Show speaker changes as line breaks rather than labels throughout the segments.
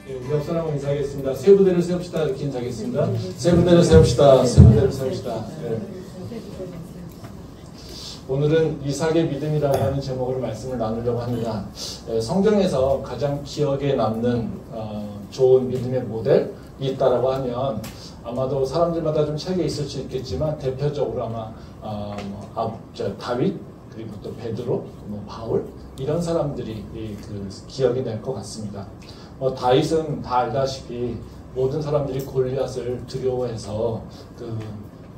우리 옆사람하고 인사하겠습니다. 세 부대를 세웁시다. 이렇게 인사하겠습니다. 세 부대를 세웁시다. 세 부대를 세웁시다. 네. 오늘은 이삭의 믿음이라고 하는 제목으로 말씀을 나누려고 합니다. 성경에서 가장 기억에 남는 좋은 믿음의 모델이 있다라고 하면 아마도 사람들마다 좀 차이가 있을 수 있겠지만 대표적으로 아마 다윗 그리고 또 베드로, 바울 이런 사람들이 그 기억이 날 것 같습니다. 다윗은 다 알다시피 모든 사람들이 골리앗을 두려워해서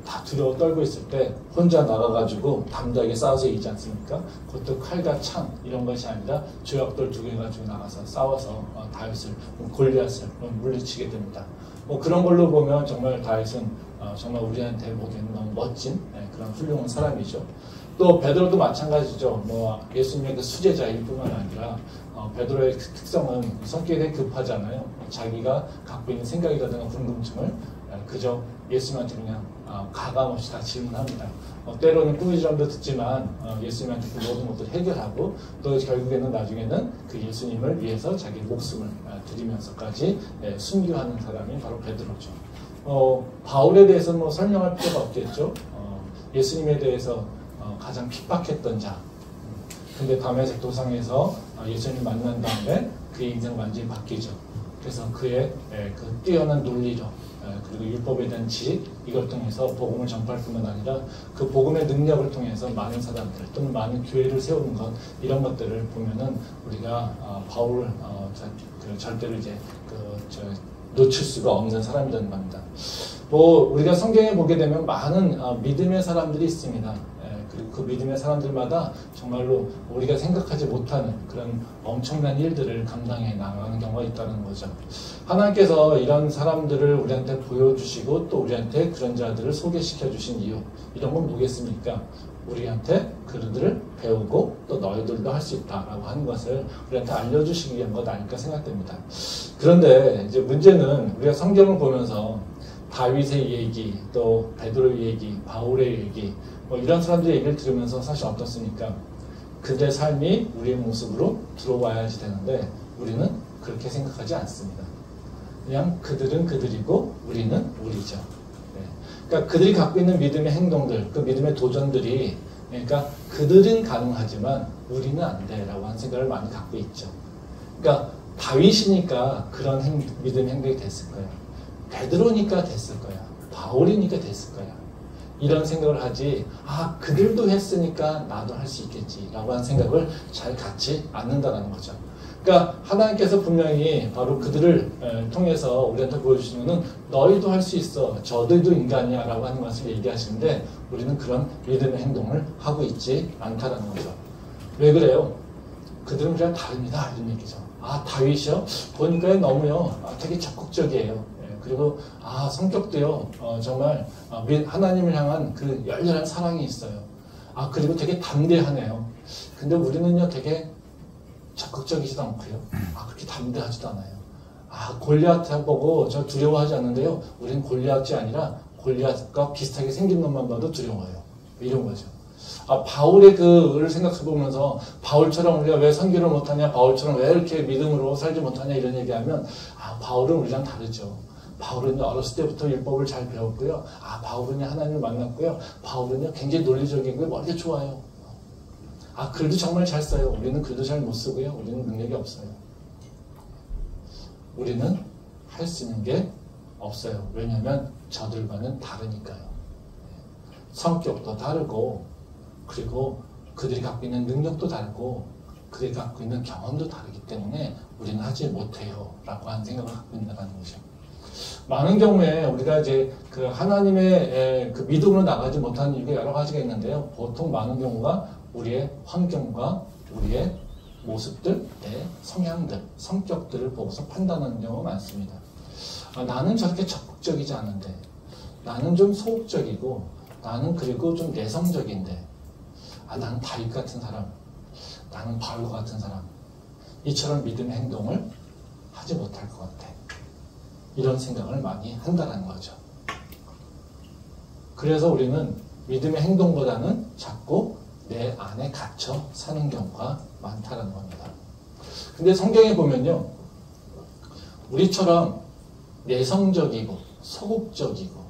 다 두려워 떨고 있을 때 혼자 나가가지고 담대하게 싸워서 이기지 않습니까? 그것도 칼과 창 이런 것이 아니라 조약돌 2개 가지고 나가서 싸워서 다윗을 골리앗을 물리치게 됩니다. 그런 걸로 보면 정말 다윗은 정말 우리한테 보기에는 너무 멋진 그런 훌륭한 사람이죠. 또 베드로도 마찬가지죠. 예수님의 그 수제자일 뿐만 아니라 베드로의 특성은 성격이 되게 급하잖아요. 자기가 갖고 있는 생각이라든가 궁금증을 그저 예수님한테 그냥 가감없이 다 질문합니다. 때로는 꾸지람도 듣지만 예수님한테 그 모든 것들을 해결하고 또 결국에는 나중에는 그 예수님을 위해서 자기 목숨을 드리면서까지 순교하는 사람이 바로 베드로죠. 바울에 대해서는 설명할 필요가 없겠죠. 예수님에 대해서 가장 핍박했던 자. 근데 다메섹 도상에서 예수님 만난 다음에 그의 인생 완전히 바뀌죠. 그래서 그의 그 뛰어난 논리력 그리고 율법에 대한 지식 이걸 통해서 복음을 전파할 뿐만 아니라 그 복음의 능력을 통해서 많은 사람들 또는 많은 교회를 세우는 것 이런 것들을 보면은 우리가 바울을 절대로 이제 놓칠 수가 없는 사람이라는 겁니다. 우리가 성경에 보게 되면 많은 믿음의 사람들이 있습니다. 그리고 그 믿음의 사람들마다 정말로 우리가 생각하지 못하는 그런 엄청난 일들을 감당해 나가는 경우가 있다는 거죠. 하나님께서 이런 사람들을 우리한테 보여주시고 또 우리한테 그런 자들을 소개시켜 주신 이유 이런 건 뭐겠습니까? 우리한테 그들을 배우고 또 너희들도 할 수 있다라고 하는 것을 우리한테 알려주시기 위한 것 아닐까 생각됩니다. 그런데 이제 문제는 우리가 성경을 보면서 다윗의 얘기, 또 베드로의 얘기, 바울의 얘기 이런 사람들의 얘기를 들으면서 사실 어떻습니까? 그들의 삶이 우리의 모습으로 들어와야지 되는데 우리는 그렇게 생각하지 않습니다. 그냥 그들은 그들이고 우리는 우리죠. 그러니까 그들이 갖고 있는 믿음의 행동들, 그 믿음의 도전들이 그러니까 그들은 가능하지만 우리는 안 돼라고 하는 생각을 많이 갖고 있죠. 그러니까 다윗이니까 그런 믿음의 행동이 됐을 거예요. 베드로니까 됐을 거야. 바울이니까 됐을 거야. 이런 생각을 하지 그들도 했으니까 나도 할 수 있겠지 라고 하는 생각을 잘 갖지 않는다는 거죠. 그러니까 하나님께서 분명히 바로 그들을 통해서 우리한테 보여주시는 것은 너희도 할 수 있어. 저들도 인간이야 라고 하는 것을 얘기하시는데 우리는 그런 믿음의 행동을 하고 있지 않다는 거죠. 왜 그래요? 그들은 그냥 다릅니다. 이런 얘기죠. 다윗이요? 보니까 너무요. 되게 적극적이에요. 그리고 성격도요 정말 하나님을 향한 그 열렬한 사랑이 있어요. 그리고 되게 담대하네요. 근데 우리는요 되게 적극적이지도 않고요. 그렇게 담대하지도 않아요. 골리앗 보고 저 두려워하지 않는데요. 우리는 골리앗이 아니라 골리앗과 비슷하게 생긴 놈만 봐도 두려워요. 이런 거죠. 바울의 그를 생각해보면서 바울처럼 우리가 왜 선교를 못하냐, 바울처럼 왜 이렇게 믿음으로 살지 못하냐 이런 얘기하면 바울은 우리랑 다르죠. 바울은 어렸을 때부터 율법을 잘 배웠고요. 바울은 하나님을 만났고요. 바울은 굉장히 논리적이고요. 머리가 좋아요. 글도 정말 잘 써요. 우리는 글도 잘 못 쓰고요. 우리는 능력이 없어요. 우리는 할 수 있는 게 없어요. 왜냐하면 저들과는 다르니까요. 성격도 다르고 그리고 그들이 갖고 있는 능력도 다르고 그들이 갖고 있는 경험도 다르기 때문에 우리는 하지 못해요. 라고 하는 생각을 갖고 있다는 거죠. 많은 경우에 우리가 이제 그 하나님의 그 믿음으로 나가지 못하는 이유가 여러 가지가 있는데요. 보통 많은 경우가 우리의 환경과 우리의 모습들, 내 성향들, 성격들을 보고서 판단하는 경우가 많습니다. 나는 저렇게 적극적이지 않은데, 나는 좀 소극적이고, 나는 그리고 좀 내성적인데, 나는 다윗 같은 사람, 나는 바울과 같은 사람, 이처럼 믿음의 행동을 하지 못할 것 같아. 이런 생각을 많이 한다는 거죠. 그래서 우리는 믿음의 행동보다는 자꾸 내 안에 갇혀 사는 경우가 많다는 겁니다. 근데 성경에 보면요. 우리처럼 내성적이고 소극적이고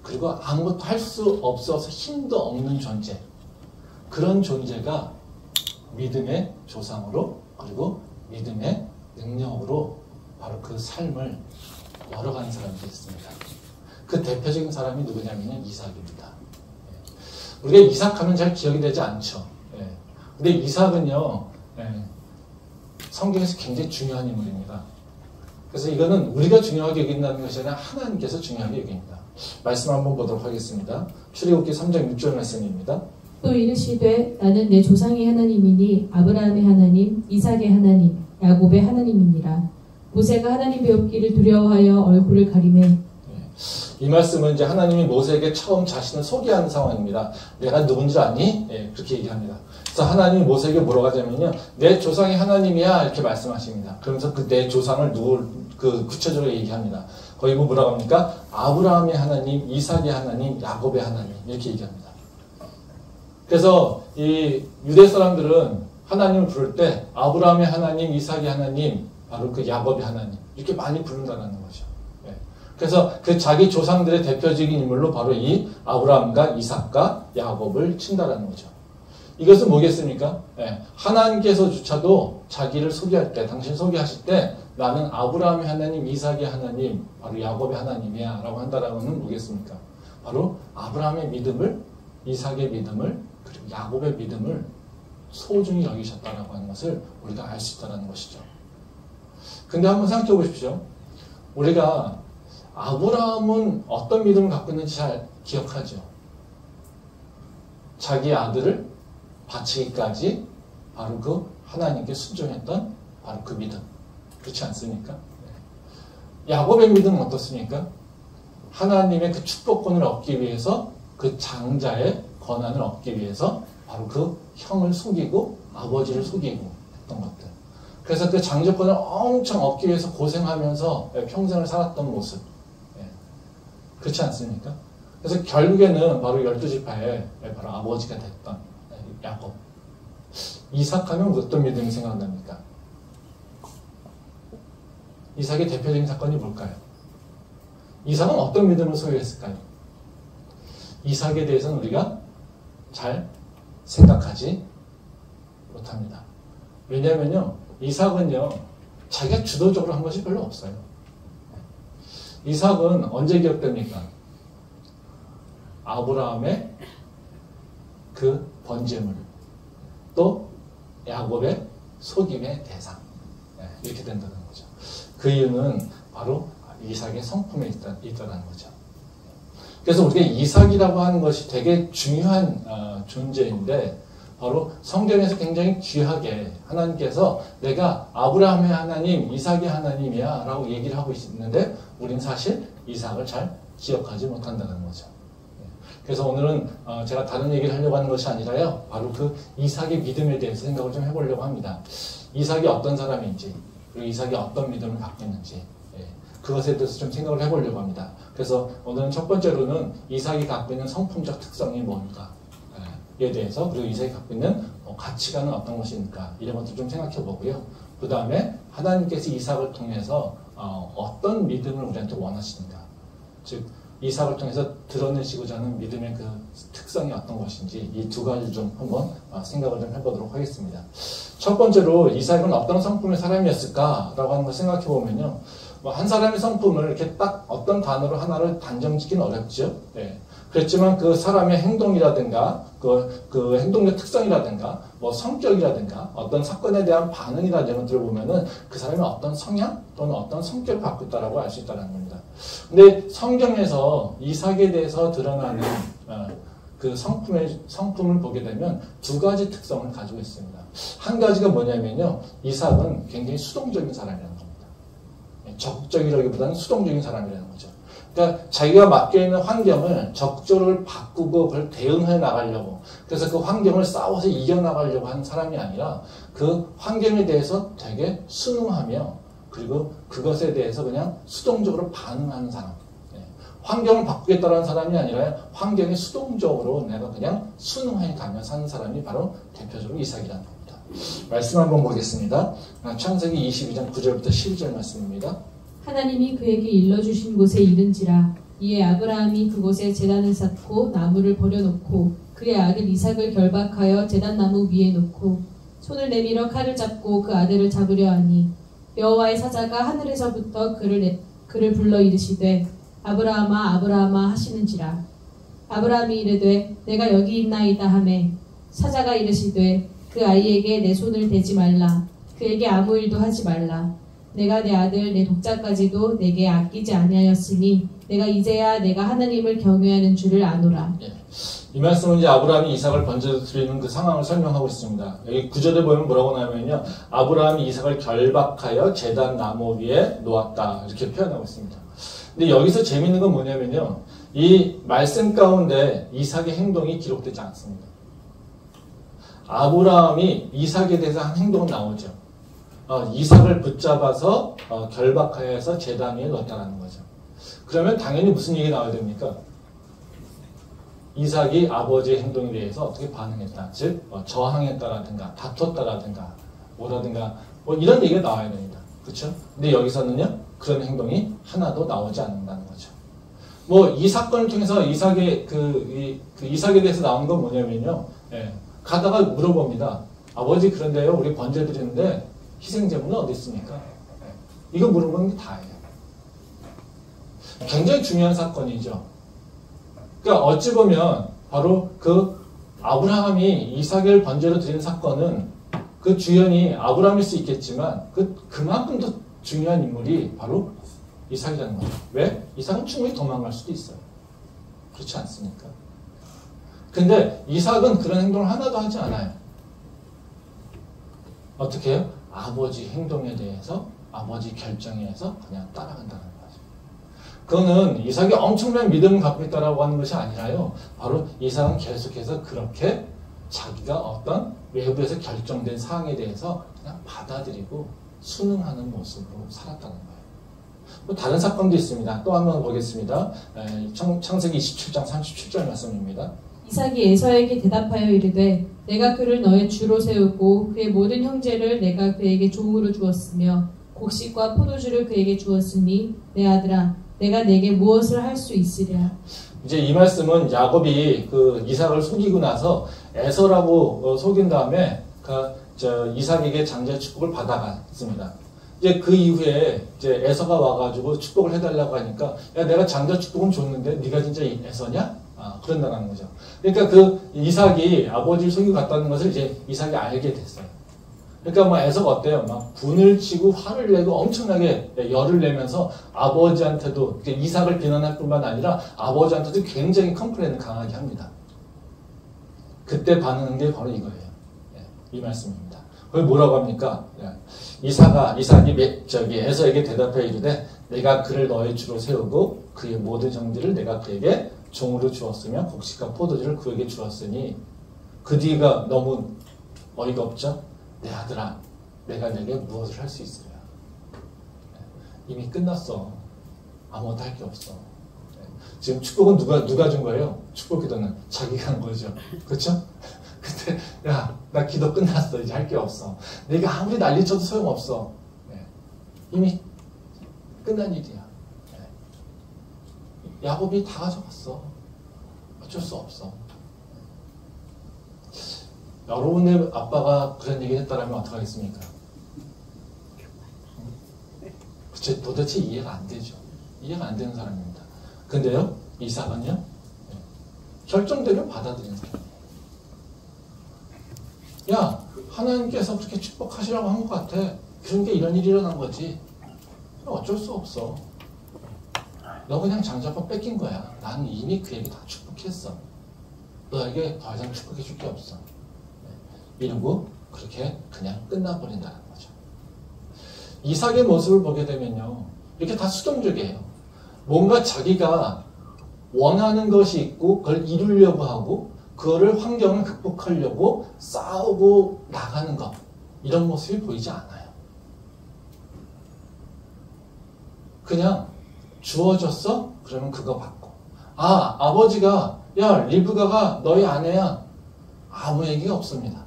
그리고 아무것도 할 수 없어서 힘도 없는 존재, 그런 존재가 믿음의 조상으로 그리고 믿음의 능력으로 바로 그 삶을 열어가는 사람들이 있습니다. 그 대표적인 사람이 누구냐면 이삭입니다. 우리가 이삭하면 잘 기억이 되지 않죠. 근데 이삭은요, 성경에서 굉장히 중요한 인물입니다. 그래서 이거는 우리가 중요하게 여긴다는 것이 아니라 하나님께서 중요하게 여깁니다. 말씀 한번 보도록 하겠습니다. 출애굽기 3장 6절 말씀입니다.
또 이르시되 나는 내 조상의 하나님이니 아브라함의 하나님, 이삭의 하나님, 야곱의 하나님이니라. 모세가 하나님 배웠기를 두려워하여 얼굴을 가리매.
이 말씀은 이제 하나님이 모세에게 처음 자신을 소개하는 상황입니다. 내가 누군지 아니? 그렇게 얘기합니다. 그래서 하나님이 모세에게 뭐라고 하자면요, 내 조상이 하나님이야 이렇게 말씀하십니다. 그러면서 그 내 조상을 구체적으로 얘기합니다. 거기 뭐라고 합니까? 아브라함의 하나님, 이삭의 하나님, 야곱의 하나님 이렇게 얘기합니다. 그래서 이 유대 사람들은 하나님을 부를 때 아브라함의 하나님, 이삭의 하나님, 바로 그 야곱의 하나님 이렇게 많이 부른다는 거죠. 그래서 그 자기 조상들의 대표적인 인물로 바로 이 아브라함과 이삭과 야곱을 친다라는 거죠. 이것은 뭐겠습니까? 하나님께서조차도 자기를 소개할 때, 당신 소개하실 때 나는 아브라함의 하나님, 이삭의 하나님, 바로 야곱의 하나님이야 라고 한다라는 건 뭐겠습니까? 바로 아브라함의 믿음을, 이삭의 믿음을, 그리고 야곱의 믿음을 소중히 여기셨다라고 하는 것을 우리가 알 수 있다는 것이죠. 근데 한번 생각해 보십시오. 우리가 아브라함은 어떤 믿음을 갖고 있는지 잘 기억하죠. 자기 아들을 바치기까지 바로 그 하나님께 순종했던 바로 그 믿음. 그렇지 않습니까? 야곱의 믿음은 어떻습니까? 하나님의 그 축복권을 얻기 위해서 그 장자의 권한을 얻기 위해서 바로 그 형을 속이고 아버지를 속이고 했던 것들. 그래서 그 장자권을 엄청 얻기 위해서 고생하면서 평생을 살았던 모습. 그렇지 않습니까? 그래서 결국에는 바로 12지파의 바로 아버지가 됐던 야곱. 이삭하면 어떤 믿음이 생각납니까? 이삭의 대표적인 사건이 뭘까요? 이삭은 어떤 믿음을 소유했을까요? 이삭에 대해서는 우리가 잘 생각하지 못합니다. 왜냐하면요, 이삭은요, 자기가 주도적으로 한 것이 별로 없어요. 이삭은 언제 기억됩니까? 아브라함의 그 번제물, 또 야곱의 속임의 대상, 이렇게 된다는 거죠. 그 이유는 바로 이삭의 성품에 있다는 거죠. 그래서 우리가 이삭이라고 하는 것이 되게 중요한 존재인데, 바로 성경에서 굉장히 귀하게 하나님께서 내가 아브라함의 하나님, 이삭의 하나님이야 라고 얘기를 하고 있는데 우린 사실 이삭을 잘 기억하지 못한다는 거죠. 그래서 오늘은 제가 다른 얘기를 하려고 하는 것이 아니라요, 바로 그 이삭의 믿음에 대해서 생각을 좀 해보려고 합니다. 이삭이 어떤 사람인지, 그리고 이삭이 어떤 믿음을 갖고 있는지, 그것에 대해서 좀 생각을 해보려고 합니다. 그래서 오늘은 첫 번째로는 이삭이 갖고 있는 성품적 특성이 뭔가 에 대해서, 그리고 이삭이 갖고 있는 가치관은 어떤 것입니까? 이런 것도 좀 생각해 보고요. 그 다음에 하나님께서 이삭을 통해서 어떤 믿음을 우리한테 원하시는가? 즉 이삭을 통해서 드러내시고자 하는 믿음의 그 특성이 어떤 것인지 이 두 가지 좀 한번 생각을 좀 해보도록 하겠습니다. 첫 번째로 이삭은 어떤 성품의 사람이었을까라고 하는 걸 생각해 보면요, 한 사람의 성품을 이렇게 딱 어떤 단어로 하나를 단정짓기는 어렵죠. 그렇지만 그 사람의 행동이라든가 그 행동의 특성이라든가 뭐 성격이라든가 어떤 사건에 대한 반응이라든가 이런 것들을 보면은 그 사람이 어떤 성향 또는 어떤 성격을 갖고 있다라고 알 수 있다는 겁니다. 근데 성경에서 이삭에 대해서 드러나는 그 성품을 보게 되면 두 가지 특성을 가지고 있습니다. 한 가지가 뭐냐면요, 이삭은 굉장히 수동적인 사람이라는 겁니다. 적극적이라기보다는 수동적인 사람이라는 거죠. 그러니까 자기가 맡겨있는 환경을 적극적으로 바꾸고 그걸 대응해 나가려고, 그래서 그 환경을 싸워서 이겨나가려고 하는 사람이 아니라 그 환경에 대해서 되게 순응하며 그리고 그것에 대해서 그냥 수동적으로 반응하는 사람. 환경을 바꾸겠다는 사람이 아니라 환경에 수동적으로 내가 그냥 순응해 가며 사는 사람이 바로 대표적으로 이삭이라는 겁니다. 말씀 한번 보겠습니다. 창세기 22장 9절부터 12절 말씀입니다.
하나님이 그에게 일러주신 곳에 이른지라 이에 아브라함이 그곳에 제단을 쌓고 나무를 버려놓고 그의 아들 이삭을 결박하여 제단 나무 위에 놓고 손을 내밀어 칼을 잡고 그 아들을 잡으려 하니 여호와의 사자가 하늘에서부터 그를 불러 이르시되 아브라함아 아브라함아 하시는지라 아브라함이 이르되 내가 여기 있나이다 하매 사자가 이르시되 그 아이에게 내 손을 대지 말라 그에게 아무 일도 하지 말라 내가 내 아들 내 독자까지도 내게 아끼지 아니하였으니 내가 이제야 내가 하나님을 경외하는 줄을 아노라.
예. 이 말씀은 이제 아브라함이 이삭을 번제드리는 그 상황을 설명하고 있습니다. 여기 9절에 보면 뭐라고 나오면요, 아브라함이 이삭을 결박하여 제단 나무 위에 놓았다 이렇게 표현하고 있습니다. 근데 여기서 재미있는 건 뭐냐면요, 이 말씀 가운데 이삭의 행동이 기록되지 않습니다. 아브라함이 이삭에 대해서 한 행동은 나오죠. 이삭을 붙잡아서 결박하여서 제단 위에 넣었다는 거죠. 그러면 당연히 무슨 얘기 나와야 됩니까? 이삭이 아버지의 행동에 대해서 어떻게 반응했다, 즉 저항했다라든가 다퉜다라든가 뭐라든가 뭐 이런 얘기가 나와야 됩니다. 그렇죠? 근데 여기서는요, 그런 행동이 하나도 나오지 않는다는 거죠. 뭐 이 사건을 통해서 이삭의 이삭에 대해서 나온 건 뭐냐면요, 가다가 물어봅니다. 아버지, 그런데요, 우리 번제 드리는데 희생제물은 어디 있습니까? 이거 물어보는 게 다예요. 굉장히 중요한 사건이죠. 그러니까 어찌 보면 바로 그 아브라함이 이삭을 번제로 드린 사건은 그 주연이 아브라함일 수 있겠지만 그만큼 더 중요한 인물이 바로 이삭이라는 거죠. 왜? 이삭은 충분히 도망갈 수도 있어요. 그렇지 않습니까? 근데 이삭은 그런 행동을 하나도 하지 않아요. 어떻게 해요? 아버지 행동에 대해서, 아버지 결정에 의해서 그냥 따라간다는 거죠. 그거는 이삭이 엄청난 믿음을 갖고 있다라고 하는 것이 아니라요, 바로 이삭은 계속해서 그렇게 자기가 어떤 외부에서 결정된 사항에 대해서 그냥 받아들이고 순응하는 모습으로 살았다는 거예요. 뭐 다른 사건도 있습니다. 또 한번 보겠습니다. 창세기 27장 37절 말씀입니다.
이삭이 에서에게 대답하여 이르되 내가 그를 너의 주로 세우고 그의 모든 형제를 내가 그에게 종으로 주었으며 곡식과 포도주를 그에게 주었으니 내 아들아 내가 내게 무엇을 할 수 있으랴.
이제 이 말씀은 야곱이 그 이삭을 속이고 나서 에서라고 속인 다음에 이삭에게 장자의 축복을 받아갔습니다. 이제 그 이후에 이제 에서가 와가지고 축복을 해달라고 하니까, 야, 내가 장자 축복은 줬는데 네가 진짜 에서냐? 그런다는 거죠. 그러니까 그 이삭이 아버지를 속이고 갔다는 것을 이제 이삭이 알게 됐어요. 그러니까 뭐 에서가 어때요? 막 분을 치고 화를 내고 엄청나게 열을 내면서 아버지한테도, 이삭을 비난할 뿐만 아니라 아버지한테도 굉장히 컴플레인을 강하게 합니다. 그때 반응한 게 바로 이거예요. 이 말씀입니다. 그걸 뭐라고 합니까? 이삭이 에서에게 대답해 이르되 내가 그를 너의 주로 세우고 그의 모든 형제를 내가 그에게 종으로 주었으며 곡식과 포도주를 그에게 주었으니, 그 뒤가 너무 어이가 없죠? 내 아들아, 내가 내게 무엇을 할 수 있으랴. 이미 끝났어. 아무것도 할 게 없어. 지금 축복은 누가 준 거예요? 축복 기도는 자기가 한 거죠. 그렇죠? 그때 야, 나 기도 끝났어. 이제 할 게 없어. 내가 아무리 난리쳐도 소용없어. 이미 끝난 일이야. 야곱이 다 가져갔어. 어쩔 수 없어. 여러분의 아빠가 그런 얘기를 했다면 어떡하겠습니까? 도대체 이해가 안 되죠. 이해가 안 되는 사람입니다. 근데요, 이삭은요, 결정대로 받아들이는 사람이에요. 야, 하나님께서 그렇게 축복하시라고 한 것 같아. 그런 게 이런 일이 일어난 거지. 어쩔 수 없어. 너 그냥 장자권 뺏긴 거야. 나는 이미 그에게 다 축복했어. 너에게 더 이상 축복해 줄 게 없어. 이러고 그렇게 그냥 끝나버린다는 거죠. 이삭의 모습을 보게 되면요, 이렇게 다 수동적이에요. 뭔가 자기가 원하는 것이 있고 그걸 이루려고 하고 그거를 환경을 극복하려고 싸우고 나가는 것, 이런 모습이 보이지 않아요. 그냥 주어졌어? 그러면 그거 받고, 아버지가 야, 리브가가 너희 아내야, 아무 얘기가 없습니다.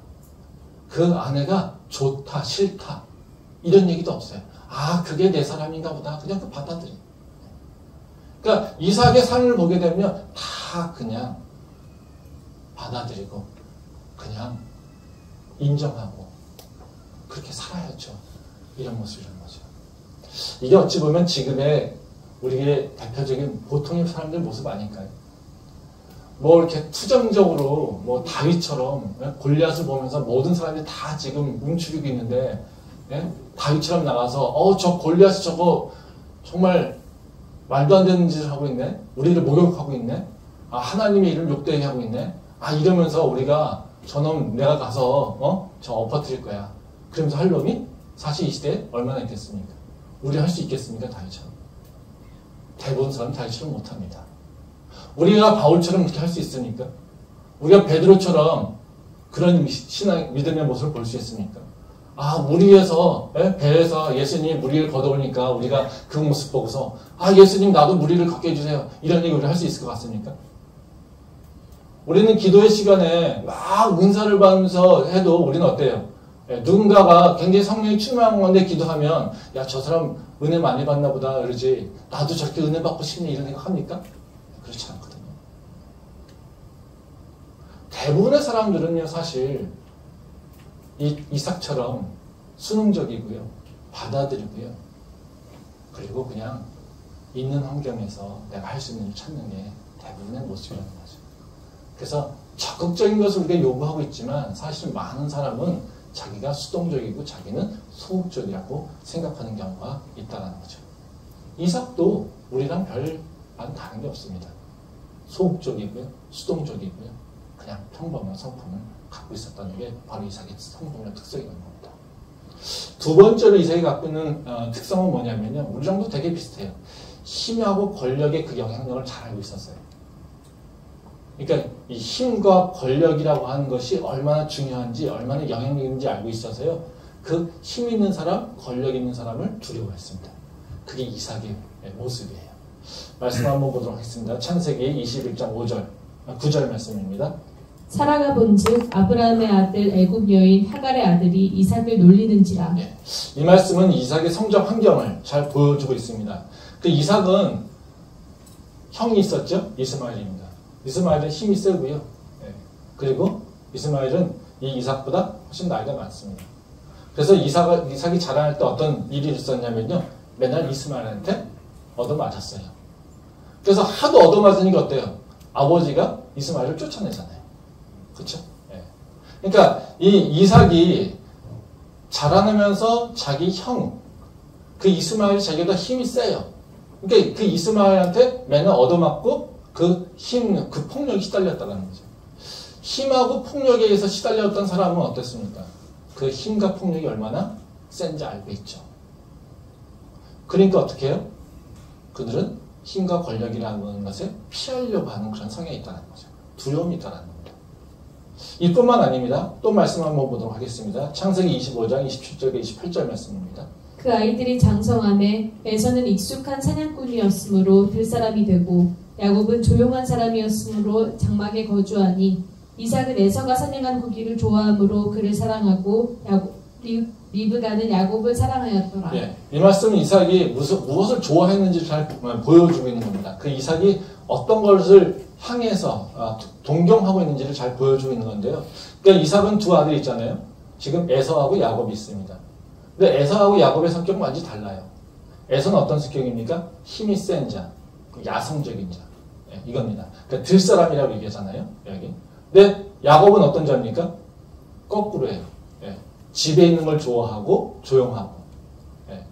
그 아내가 좋다, 싫다 이런 얘기도 없어요. 아, 그게 내 사람인가 보다. 그냥 그 받아들여. 그러니까 이삭의 삶을 보게 되면 다 그냥 받아들이고 그냥 인정하고 그렇게 살아야죠. 이런 모습이란 거죠. 이게 어찌 보면 지금의 우리의 대표적인 보통의 사람들 모습 아닐까요? 뭐 이렇게 투정적으로 뭐 다윗처럼 골리앗을 보면서 모든 사람들이 다 지금 움츠리고 있는데 다윗처럼 나가서 저 골리앗이 저거 정말 말도 안 되는 짓을 하고 있네. 우리를 목욕하고 있네. 아, 하나님의 이름을 욕되게 하고 있네. 아, 이러면서 우리가 저놈 내가 가서 저 엎어뜨릴 거야. 그러면서 할 놈이 사실 이 시대에 얼마나 있겠습니까? 우리 할 수 있겠습니까? 다윗처럼. 대부분 사람은 다윗처럼 못합니다. 우리가 바울처럼 그렇게 할 수 있습니까? 우리가 베드로처럼 그런 신앙, 믿음의 모습을 볼 수 있습니까? 아, 물 위에서, 배에서 예수님이 물 위를 걷어오니까 우리가 그 모습 보고서 아, 예수님 나도 물 위를 걷게 해주세요. 이런 얘기 우리가 할 수 있을 것 같습니까? 우리는 기도의 시간에 막 은사를 받으면서 해도 우리는 어때요? 누군가가 굉장히 성령이 충만한 건데 기도하면 야, 저 사람 은혜 많이 받나 보다 그러지 나도 저렇게 은혜 받고 싶네 이런 생각 합니까? 그렇지 않거든요. 대부분의 사람들은요, 사실 이삭처럼 순응적이고요, 받아들이고요, 그리고 그냥 있는 환경에서 내가 할 수 있는 일을 찾는 게 대부분의 모습이라는 거죠. 그래서 적극적인 것을 우리가 요구하고 있지만 사실 많은 사람은 자기가 수동적이고 자기는 소극적이라고 생각하는 경우가 있다는 거죠. 이삭도 우리랑 별반 다른 게 없습니다. 소극적이고요, 수동적이고요, 그냥 평범한 성품을 갖고 있었다는 게 바로 이삭의 성품의 특성이라는 겁니다. 두 번째로 이삭이 갖고 있는 특성은 뭐냐면요, 우리랑도 되게 비슷해요. 힘하고 권력의 그 영향력을 잘 알고 있었어요. 그러니까 이 힘과 권력이라고 하는 것이 얼마나 중요한지, 얼마나 영향력 있는지 알고 있어서요, 그 힘 있는 사람, 권력 있는 사람을 두려워했습니다. 그게 이삭의 모습이에요. 말씀 한번 보도록 하겠습니다. 창세기 21장 9절 말씀입니다.
사라가 본즉 아브라함의 아들 애굽 여인 하갈의 아들이 이삭을 놀리는지라.
네. 이 말씀은 이삭의 성장 환경을 잘 보여주고 있습니다. 그 이삭은 형이 있었죠? 이스마엘입니다. 이스마엘은 힘이 세고요. 네. 그리고 이스마엘은 이 이삭보다 훨씬 나이가 많습니다. 그래서 이삭이 자라날 때 어떤 일이 있었냐면요, 맨날 이스마엘한테 얻어맞았어요. 그래서 하도 얻어맞으니까 어때요? 아버지가 이스마엘을 쫓아내잖아요. 그렇죠? 네. 그러니까 이 이삭이 자라나면서 자기 형, 그 이스마엘이 자기보다 힘이 세요. 그러니까 그 이스마엘한테 맨날 얻어맞고 그 힘, 그 폭력에 시달렸다는 거죠. 힘하고 폭력에 의해서 시달렸던 사람은 어땠습니까? 그 힘과 폭력이 얼마나 센지 알고 있죠. 그러니까 어떻게 해요? 그들은 힘과 권력이라는 것을 피하려고 하는 그런 성향이 있다는 거죠. 두려움이 있다는 겁니다. 이뿐만 아닙니다. 또 말씀 한번 보도록 하겠습니다. 창세기 25장 27절과 28절 말씀입니다.
그 아이들이 장성함에 에서는 익숙한 사냥꾼이었으므로 들사람이 되고 야곱은 조용한 사람이었으므로 장막에 거주하니 이삭은 에서가 사냥한 고기를 좋아하므로 그를 사랑하고 리브가는 야곱을 사랑하였더라.
예, 이 말씀은 이삭이 무엇을 좋아했는지 잘 보여주고 있는 겁니다. 그 이삭이 어떤 것을 향해서 동경하고 있는지를 잘 보여주고 있는 건데요. 그러니까 이삭은 두 아들이 있잖아요. 지금 에서하고 야곱이 있습니다. 근데 에서하고 야곱의 성격은 완전히 달라요. 에서는 어떤 성격입니까? 힘이 센 자, 야성적인 자. 예, 이겁니다. 그러니까 들사람이라고 얘기하잖아요. 여기. 근데 야곱은 어떤 자입니까? 거꾸로예요. 예, 집에 있는 걸 좋아하고 조용하고, 예,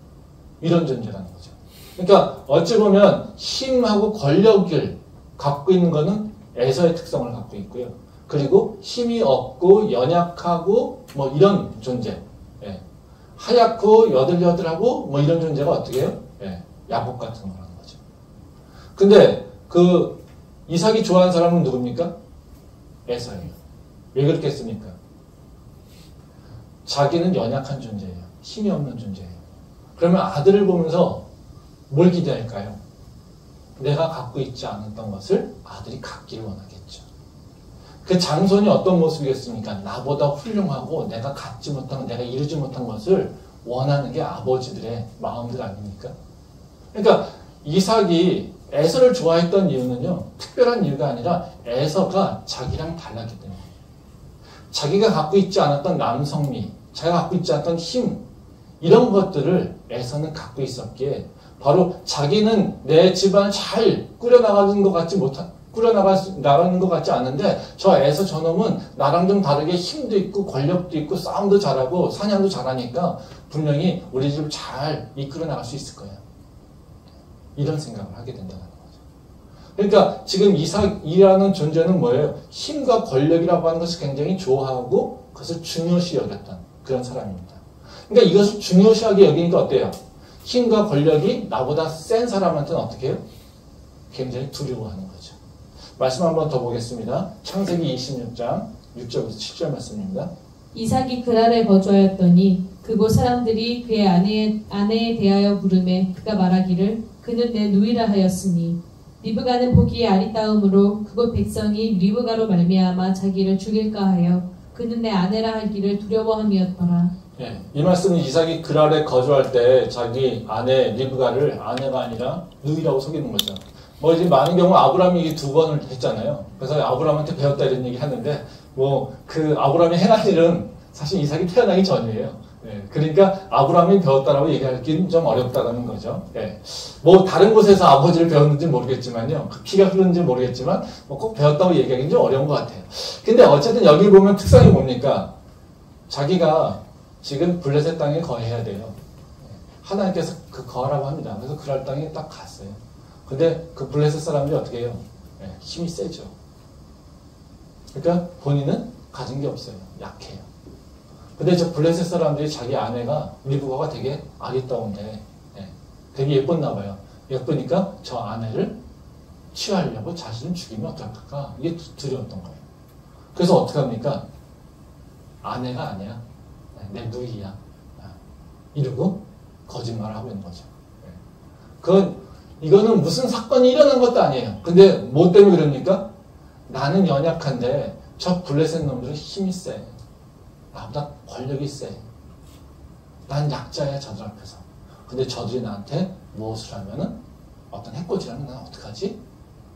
이런 존재라는 거죠. 그러니까 어찌 보면 힘하고 권력을 갖고 있는 것은 에서의 특성을 갖고 있고요. 그리고 힘이 없고 연약하고 뭐 이런 존재, 예, 하얗고 여들여들하고 뭐 이런 존재가 어떻게 해요? 예, 야곱 같은 거라는 거죠. 근데 그 이삭이 좋아하는 사람은 누굽니까? 에서예요. 왜 그렇겠습니까? 자기는 연약한 존재예요. 힘이 없는 존재예요. 그러면 아들을 보면서 뭘 기대할까요? 내가 갖고 있지 않았던 것을 아들이 갖기를 원하겠죠. 그 장손이 어떤 모습이겠습니까? 나보다 훌륭하고 내가 갖지 못한, 내가 이루지 못한 것을 원하는 게 아버지들의 마음들 아닙니까? 그러니까 이삭이 에서를 좋아했던 이유는요, 특별한 이유가 아니라 에서가 자기랑 달랐기 때문에. 자기가 갖고 있지 않았던 남성미, 자기가 갖고 있지 않았던 힘, 이런 것들을 에서는 갖고 있었기에 바로 자기는 내 집안을 잘 꾸려나가는 것 같지 나가는 것 같지 않은데 저 에서 저놈은 나랑 좀 다르게 힘도 있고 권력도 있고 싸움도 잘하고 사냥도 잘하니까 분명히 우리 집을 잘 이끌어 나갈 수 있을 거예요. 이런 생각을 하게 된다는 거죠. 그러니까 지금 이삭이라는 존재는 뭐예요? 힘과 권력이라고 하는 것을 굉장히 좋아하고 그것을 중요시 여겼던 그런 사람입니다. 그러니까 이것을 중요시하게 여기니까 어때요? 힘과 권력이 나보다 센 사람한테는 어떻게 해요? 굉장히 두려워하는 거죠. 말씀 한번 더 보겠습니다. 창세기 26장 6절부터 7절 말씀입니다.
이삭이 그랄에 거주하였더니 그곳 사람들이 그의 아내에 대하여 물으매 그가 말하기를 그는 내 누이라 하였으니 리브가는 보기에 아리따움으로 그곳 백성이 리브가로 말미암아 자기를 죽일까 하여 그는 내 아내라 하기를 두려워함이었더라.
네, 이 말씀은 이삭이 그랄에 거주할 때 자기 아내 리브가를 아내가 아니라 누이라고 속이는 거죠. 뭐 이제 많은 경우 아브라함이 이게 2번을 했잖아요. 그래서 아브라함한테 배웠다 이런 얘기 하는데 뭐 그 아브라함이 행한 일은 사실 이삭이 태어나기 전이에요. 네, 그러니까 아브라함이 배웠다라고 얘기하기는 좀 어렵다는 거죠. 네, 뭐 다른 곳에서 아버지를 배웠는지 모르겠지만요. 그 피가 흐르는지 모르겠지만 뭐 꼭 배웠다고 얘기하기는 좀 어려운 것 같아요. 근데 어쨌든 여기 보면 특성이 뭡니까? 자기가 지금 블레셋 땅에 거해야 돼요. 하나님께서 그 거하라고 합니다. 그래서 그랄 땅에 딱 갔어요. 근데 그 블레셋 사람들이 어떻게 해요? 네, 힘이 세죠. 그러니까 본인은 가진 게 없어요. 약해요. 근데 저 블레셋 사람들이 자기 아내가 리브가가 되게 아리따운데 되게 예뻤나 봐요. 예쁘니까 저 아내를 취하려고 자신을 죽이면 어떡할까? 이게 두려웠던 거예요. 그래서 어떻게 합니까? 아내가 아니야. 내 누이야. 이러고 거짓말을 하고 있는 거죠. 이거는 무슨 사건이 일어난 것도 아니에요. 근데 뭐 때문에 그럽니까? 나는 연약한데 저 블레셋 놈들은 힘이 세. 나보다 권력이 세. 난 약자야, 저들 앞에서. 근데 저들이 나한테 무엇을 하면은 어떤 해코지를 하면 난 어떡하지?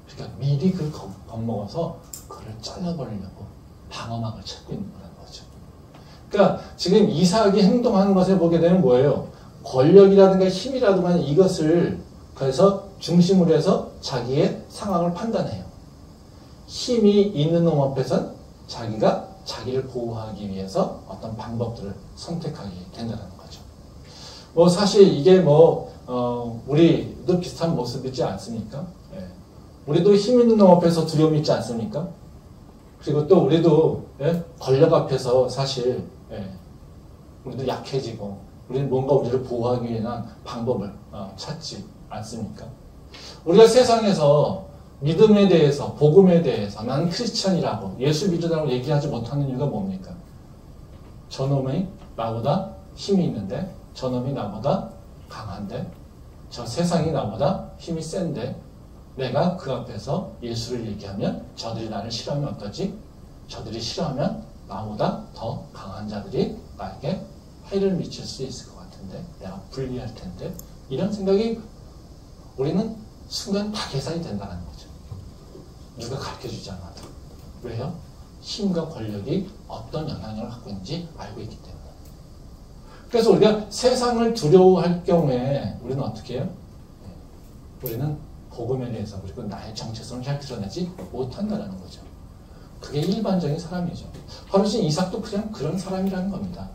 그러니까 미리 그걸 겁먹어서 그걸 잘라버리려고 방어막을 찾고 있는 거라는 거죠. 그러니까 지금 이삭이 행동하는 것에 보게 되면 뭐예요? 권력이라든가 힘이라든가 이것을 그래서 중심으로 해서 자기의 상황을 판단해요. 힘이 있는 놈 앞에선 자기가 자기를 보호하기 위해서 어떤 방법들을 선택하게 된다는 거죠. 뭐 사실 이게 우리도 비슷한 모습이지 않습니까? 예. 우리도 힘 있는 놈 앞에서 두려움이 있지 않습니까? 그리고 또 우리도 권력 앞에서 사실 우리도 약해지고 우리는 뭔가 우리를 보호하기 위한 방법을 찾지 않습니까? 우리가 세상에서 믿음에 대해서, 복음에 대해서 나는 크리스천이라고 예수 믿으라고 얘기하지 못하는 이유가 뭡니까? 저놈이 나보다 힘이 있는데 저놈이 나보다 강한데 저 세상이 나보다 힘이 센데 내가 그 앞에서 예수를 얘기하면 저들이 나를 싫어하면 어떠지? 저들이 싫어하면 나보다 더 강한 자들이 나에게 해를 미칠 수 있을 것 같은데 내가 불리할 텐데 이런 생각이 우리는 순간 다 계산이 된다는 거죠. 누가 가르쳐주지 않아도. 왜요? 힘과 권력이 어떤 영향력을 갖고 있는지 알고 있기 때문에. 그래서 우리가 세상을 두려워할 경우에 우리는 어떻게 해요? 우리는 복음에 대해서 그리고 나의 정체성을 잘 드러내지 못한다는 거죠. 그게 일반적인 사람이죠. 바로 지금 이삭도 그냥 그런 사람이라는 겁니다.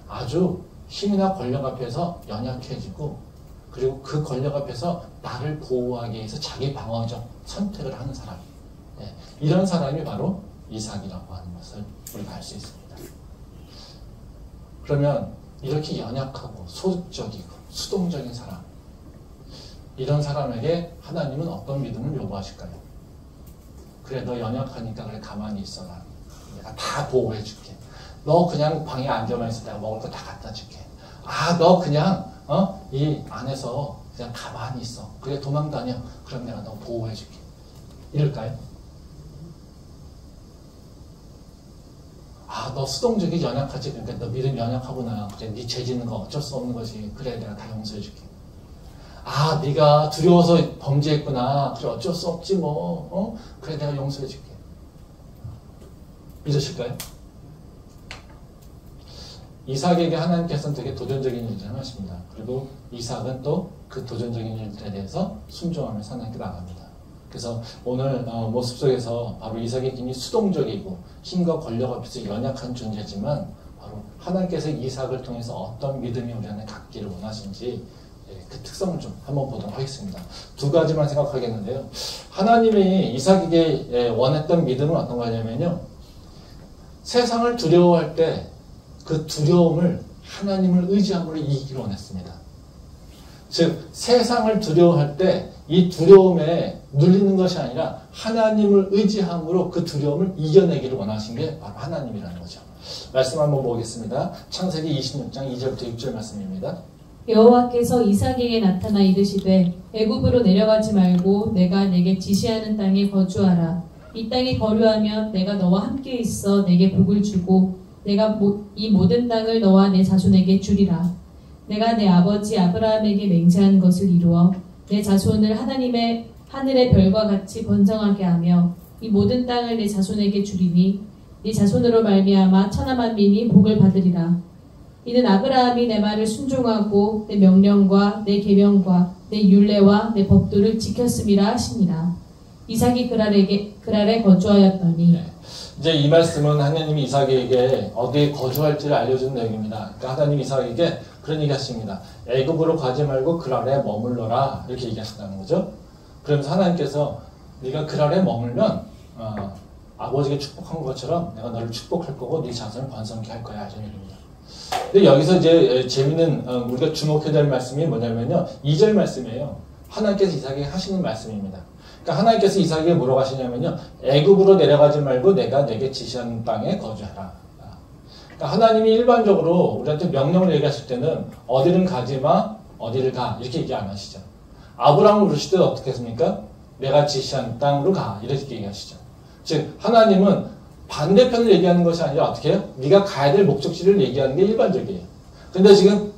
아주 힘이나 권력 앞에서 연약해지고 그리고 그 권력 앞에서 나를 보호하기 위해서 자기 방어적 선택을 하는 사람. 이런 사람이 바로 이삭이라고 하는 것을 우리가 알 수 있습니다. 그러면 이렇게 연약하고 소극적이고 수동적인 사람, 이런 사람에게 하나님은 어떤 믿음을 요구하실까요? 그래, 너 연약하니까 그래 가만히 있어라. 내가 다 보호해 줄게. 너 그냥 방에 앉아만 있어. 내가 먹을 거 다 갖다 줄게. 너 그냥 이 안에서 그냥 가만히 있어. 그래, 도망 다녀. 그럼 내가 너 보호해 줄게. 이럴까요? 아, 너 수동적이 연약하지. 그러니까 너 믿음 연약하구나. 그래, 네 죄 짓는 거 어쩔 수 없는 거지. 그래, 내가 다 용서해 줄게. 아, 네가 두려워서 범죄했구나. 그래, 어쩔 수 없지 뭐. 그래, 내가 용서해 줄게. 믿으실까요? 이삭에게 하나님께서는 되게 도전적인 일을 하십니다. 그리고 이삭은 또 그 도전적인 일들에 대해서 순종하면서 하나님께 나갑니다. 그래서 오늘 모습 속에서 바로 이삭이 굉장히 수동적이고 힘과 권력 앞에서 연약한 존재지만 바로 하나님께서 이삭을 통해서 어떤 믿음이 우리 안에 갖기를 원하신지 그 특성을 좀 한번 보도록 하겠습니다. 두 가지만 생각하겠는데요. 하나님이 이삭에게 원했던 믿음은 어떤 거냐면요. 세상을 두려워할 때 그 두려움을 하나님을 의지함으로 이기기를 원했습니다. 즉 세상을 두려워할 때 이 두려움에 눌리는 것이 아니라 하나님을 의지함으로 그 두려움을 이겨내기를 원하신 게 바로 하나님이라는 거죠. 말씀 한번 보겠습니다. 창세기 26장 2절부터 6절 말씀입니다.
여호와께서 이삭에게 나타나 이르시되 애굽으로 내려가지 말고 내가 내게 지시하는 땅에 거주하라. 이 땅에 거류하면 내가 너와 함께 있어 내게 복을 주고 내가 이 모든 땅을 너와 내 자손에게 주리라. 내가 내 아버지 아브라함에게 맹세한 것을 이루어 내 자손을 하나님의 하늘의 별과 같이 번성하게 하며 이 모든 땅을 내 자손에게 주리니 네 자손으로 말미암아 천하 만민이 복을 받으리라. 이는 아브라함이 내 말을 순종하고 내 명령과 내 계명과 내 율례와 내 법도를 지켰음이라 하시니라. 이삭이 그랄에 거주하였더니.
네. 이제 이 말씀은 하나님이 이삭에게 어디에 거주할지를 알려주는 내용입니다. 그러니까 하나님 이삭에게 그런 얘기 하십니다. 애굽으로 가지 말고 그랄에 머물러라. 이렇게 얘기하신다는 거죠. 그러면서 하나님께서 네가 그랄에 머물면 아버지가 축복한 것처럼 내가 너를 축복할 거고 네 자손을 번성케 할 거야. 이런 얘기입니다. 근데 여기서 이제 재미있는 우리가 주목해야 될 말씀이 뭐냐면요. 2절 말씀이에요. 하나님께서 이삭에게 하시는 말씀입니다. 그러니까 하나님께서 이삭에게 뭐라고 하시냐면요. 애굽으로 내려가지 말고 내가 내게 지시하는 땅에 거주하라. 그러니까 하나님이 일반적으로 우리한테 명령을 얘기하실 때는 어디는 가지 마, 어디를 가 이렇게 얘기 안 하시죠. 아브라함을 부르실 때 어떻게 했습니까? 내가 지시한 땅으로 가 이렇게 얘기하시죠. 즉 하나님은 반대편을 얘기하는 것이 아니라 어떻게 해요? 네가 가야 될 목적지를 얘기하는 게 일반적이에요. 근데 지금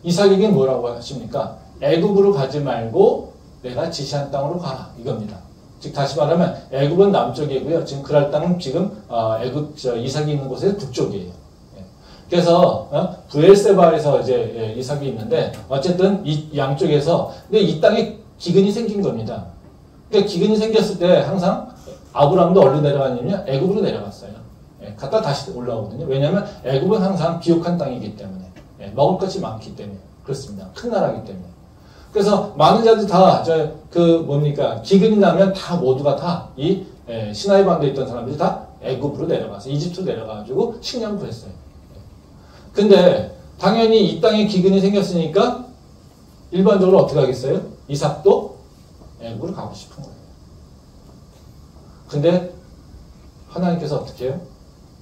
이삭에게 뭐라고 하십니까? 애굽으로 가지 말고 내가 지시한 땅으로 가 이겁니다. 즉 다시 말하면 애굽은 남쪽이고요. 지금 그랄 땅은 지금 이삭이 있는 곳의 북쪽이에요. 그래서 브엘세바에서 이제 이삭이 있는데 어쨌든 이 양쪽에서 근데 이 땅에 기근이 생긴 겁니다. 그러니까 기근이 생겼을 때 항상 아브라함도 어디로 내려가냐면 애굽으로 내려갔어요. 갔다 다시 올라오거든요. 왜냐하면 애굽은 항상 비옥한 땅이기 때문에 먹을 것이 많기 때문에 그렇습니다. 큰 나라이기 때문에. 그래서 많은 자들이 다 기근이 나면 다 모두가 다 이 시나이 반도에 있던 사람들이 다 애굽으로 내려가서 이집트로 내려가가지고 식량 구했어요. 근데 당연히 이 땅에 기근이 생겼으니까 일반적으로 어떻게 하겠어요? 이삭도 애굽으로 가고 싶은 거예요. 근데 하나님께서 어떻게 해요?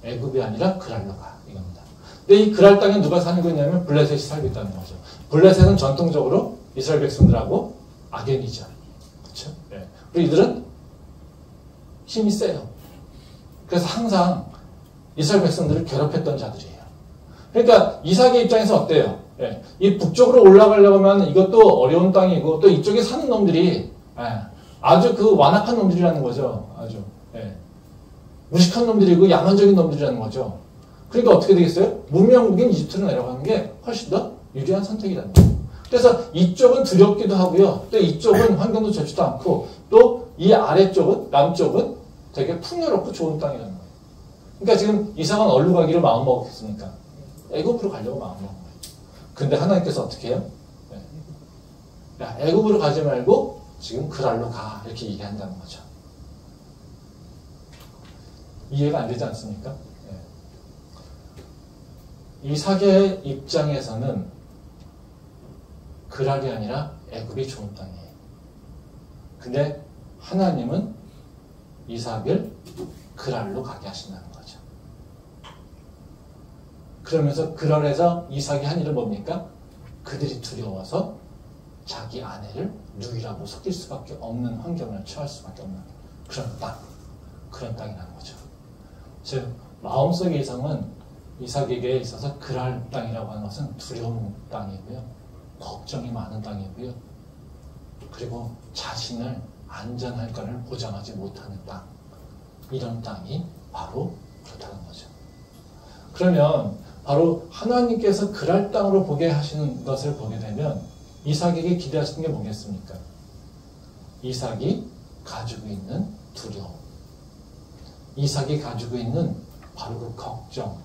애굽이 아니라 그랄로 가 이겁니다. 근데 이 그랄 땅에 누가 사는 거냐면 블레셋이 살고 있다는 거죠. 블레셋은 전통적으로 이스라엘 백성들하고 악연이죠. 그렇죠? 네. 그리고 이들은 힘이 세요. 그래서 항상 이스라엘 백성들을 괴롭혔던 자들이에요. 그러니까 이삭의 입장에서 어때요? 예. 이 북쪽으로 올라가려고 하면 이것도 어려운 땅이고 또 이쪽에 사는 놈들이 아주 그 완악한 놈들이라는 거죠. 아주 무식한 놈들이고 야만적인 놈들이라는 거죠. 그러니까 어떻게 되겠어요? 문명국인 이집트로 내려가는 게 훨씬 더 유리한 선택이라는 거예요. 그래서 이쪽은 두렵기도 하고요. 또 이쪽은 환경도 좋지도 않고 또 이 아래쪽은 남쪽은 되게 풍요롭고 좋은 땅이라는 거예요. 그러니까 지금 이삭은 어디로 가기로 마음먹었겠습니까? 애굽으로 가려고 마음먹은 거예요. 근데 하나님께서 어떻게 해요? 야, 애굽으로 가지 말고 지금 그랄로 가 이렇게 얘기한다는 거죠. 이해가 안 되지 않습니까? 이삭의 입장에서는 그랄이 아니라 애굽이 좋은 땅이에요. 근데 하나님은 이삭을 그랄로 가게 하신다는 거죠. 그러면서 그랄에서 이삭이 한 일은 뭡니까? 그들이 두려워서 자기 아내를 누이라고 속일 수밖에 없는 환경을 처할 수밖에 없는 그런 땅이라는 거죠. 즉 마음속의 이상은 이삭에게 있어서 그랄 땅이라고 하는 것은 두려운 땅이고요. 걱정이 많은 땅이고요. 그리고 자신을 안전할까를 보장하지 못하는 땅. 이런 땅이 바로 그렇다는 거죠. 그러면 바로 하나님께서 그랄 땅으로 보게 하시는 것을 보게 되면 이삭에게 기대하시는 게 뭐겠습니까? 이삭이 가지고 있는 두려움. 이삭이 가지고 있는 바로 그 걱정.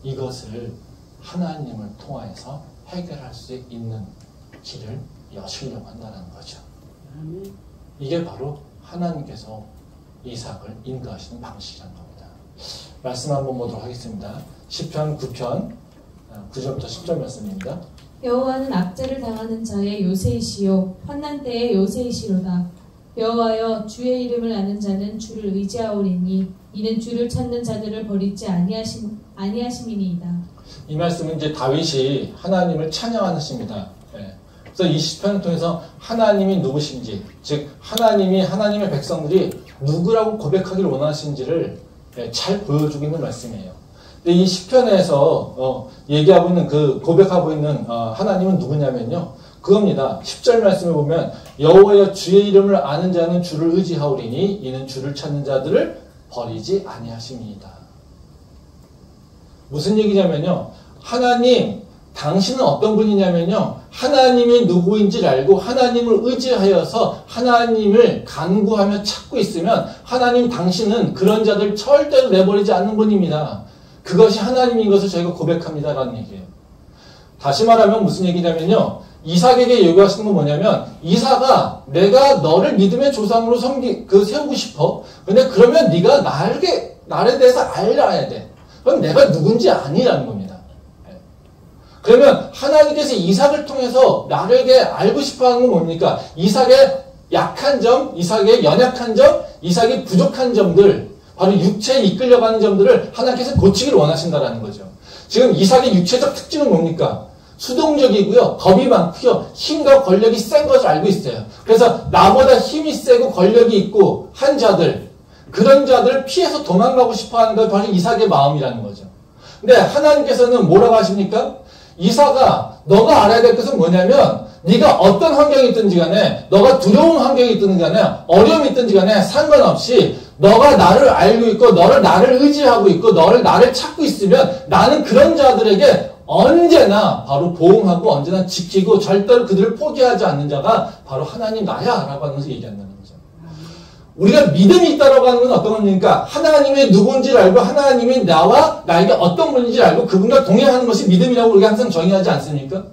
이것을 하나님을 통하여서 해결할 수 있는 길을 여시려고 한다는 거죠. 이게 바로 하나님께서 이삭을 인도하시는 방식이라는 겁니다. 말씀 한번 보도록 하겠습니다. 시편 9편 9절부터 10절 말씀입니다.
여호와는 압제를 당하는 자의 요새이시요 환난 때의 요새이시로다. 여호와여 주의 이름을 아는 자는 주를 의지하오리니 이는 주를 찾는 자들을 버리지 아니하심이니이다.
이 말씀은 이제 다윗이 하나님을 찬양하는 시입니다. 그래서 이 시편을 통해서 하나님이 누구신지, 즉 하나님이 하나님의 백성들이 누구라고 고백하기를 원하시는지를 잘 보여주고 있는 말씀이에요. 근데 이 시편에서 얘기하고 있는 그 고백하고 있는 하나님은 누구냐면요, 그겁니다. 10절 말씀을 보면 여호와여 주의 이름을 아는 자는 주를 의지하오리니 이는 주를 찾는 자들을 버리지 아니하심이니이다. 무슨 얘기냐면요, 하나님 당신은 어떤 분이냐면요, 하나님이 누구인지를 알고 하나님을 의지하여서 하나님을 간구하며 찾고 있으면 하나님 당신은 그런 자들 절대로 내버리지 않는 분입니다. 그것이 하나님인 것을 저희가 고백합니다라는 얘기예요. 다시 말하면 무슨 얘기냐면요, 이삭에게 요구하시는 건 뭐냐면, 이삭아 내가 너를 믿음의 조상으로 세우고 싶어. 근데 그러면 네가 나에 대해서 알아야 돼. 그럼 내가 누군지 아니라는 겁니다. 그러면 하나님께서 이삭을 통해서 나에게 알고 싶어하는 건 뭡니까? 이삭의 약한 점, 이삭의 연약한 점, 이삭의 부족한 점들, 바로 육체에 이끌려가는 점들을 하나님께서 고치기를 원하신다는 거죠. 지금 이삭의 육체적 특징은 뭡니까? 수동적이고요, 겁이 많고요, 힘과 권력이 센 것을 알고 있어요. 그래서 나보다 힘이 세고 권력이 있고 한 자들, 그런 자들을 피해서 도망가고 싶어하는 것, 바로 이삭의 마음이라는 거죠. 근데 하나님께서는 뭐라고 하십니까? 이삭아, 너가 알아야 될 것은 뭐냐면, 네가 어떤 환경이 있든지 간에, 너가 두려운 환경이 있든지 간에, 어려움이 있든지 간에 상관없이 너가 나를 알고 있고 나를 의지하고 있고 나를 찾고 있으면 나는 그런 자들에게 언제나 바로 보응하고 언제나 지키고 절대로 그들을 포기하지 않는 자가 바로 하나님 나야 라고 하면서 얘기한다는 거죠. 우리가 믿음이 있다라고 하는 건 어떤 겁니까? 하나님이 누군지를 알고 하나님이 나에게 어떤 분인지를 알고 그분과 동행하는 것이 믿음이라고 우리가 항상 정의하지 않습니까?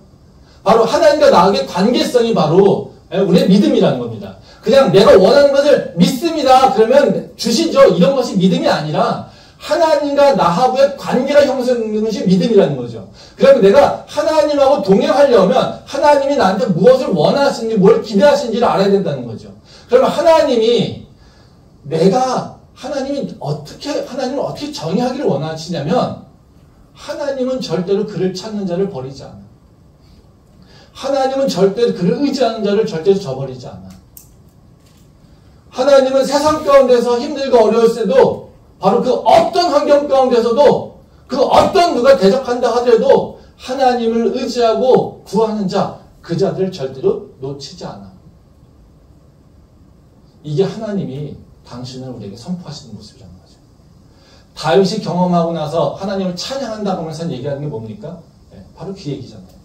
바로 하나님과 나에게 관계성이 바로 우리의 믿음이라는 겁니다. 그냥 내가 원하는 것을 믿습니다. 그러면 주시죠. 이런 것이 믿음이 아니라 하나님과 나하고의 관계가 형성되는 것이 믿음이라는 거죠. 그러면 내가 하나님하고 동행하려면 하나님이 나한테 무엇을 원하시는지, 뭘 기대하시는지를 알아야 된다는 거죠. 그러면 하나님을 어떻게 정의하기를 원하시냐면, 하나님은 절대로 그를 찾는 자를 버리지 않아. 하나님은 절대로 그를 의지하는 자를 절대로 저버리지 않아. 하나님은 세상 가운데서 힘들고 어려웠을 때도, 바로 그 어떤 환경 가운데서도, 그 어떤 누가 대적한다 하더라도 하나님을 의지하고 구하는 자, 그 자들을 절대로 놓치지 않아. 이게 하나님이 당신을 우리에게 선포하시는 모습이라는 거죠. 다윗이 경험하고 나서 하나님을 찬양한다고 하면서 얘기하는 게 뭡니까? 바로 그 얘기잖아요.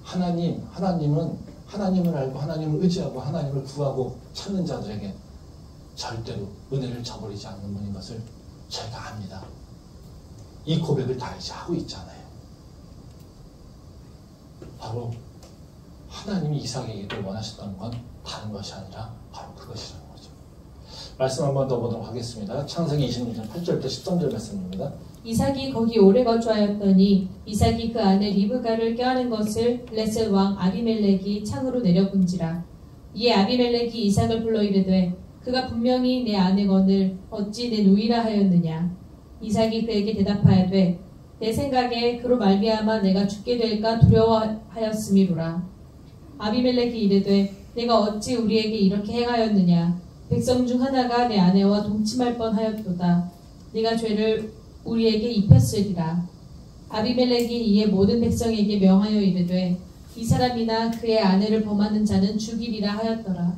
하나님은 하나님을 알고 하나님을 의지하고 하나님을 구하고 찾는 자들에게 절대로 은혜를 저버리지 않는 분인 것을 저희가 압니다. 이 고백을 다윗이 하고 있잖아요. 바로 하나님이 이삭에게도 원하셨던 건 다른 것이 아니라 바로 그것이라는 거죠. 말씀 한 번 더 보도록 하겠습니다. 창세기 26장 8절부터 13절 말씀입니다.
이삭이 거기 오래 거주하였더니 이삭이 그 아내 리브가를 껴안은 것을 블레셋 왕 아비멜렉이 창으로 내려본지라. 이에 아비멜렉이 이삭을 불러 이르되 그가 분명히 내 아내거늘 어찌 내 누이라 하였느냐. 이삭이 그에게 대답하여되 내 생각에 그로 말미암아 내가 죽게 될까 두려워하였음이로라. 아비멜렉이 이르되 내가 어찌 우리에게 이렇게 행하였느냐. 백성 중 하나가 내 아내와 동침할 뻔하였도다. 네가 죄를 우리에게 입혔으리라. 아비멜렉이 이에 모든 백성에게 명하여 이르되 이 사람이나 그의 아내를 범하는 자는 죽이리라 하였더라.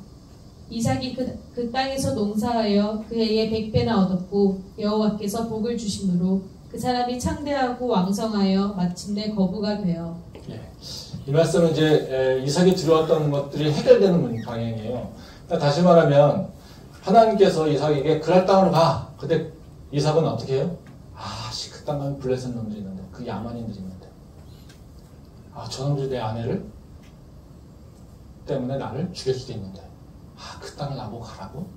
이삭이 그 땅에서 농사하여 그 해에 100배나 얻었고 여호와께서 복을 주심으로 그 사람이 창대하고 왕성하여 마침내 거부가 되어.
이 말씀은 이제 이삭이 들어왔던 것들이 해결되는 방향이에요. 그러니까 다시 말하면 하나님께서 이삭에게 그랄 땅으로 가. 근데 이삭은 어떻게 해요? 그 땅 가면 블레셋 놈들이 있는데, 그 야만인들이 있는데, 저놈들이 내 아내를 때문에 나를 죽일 수도 있는데, 그 땅을 나보고 가라고?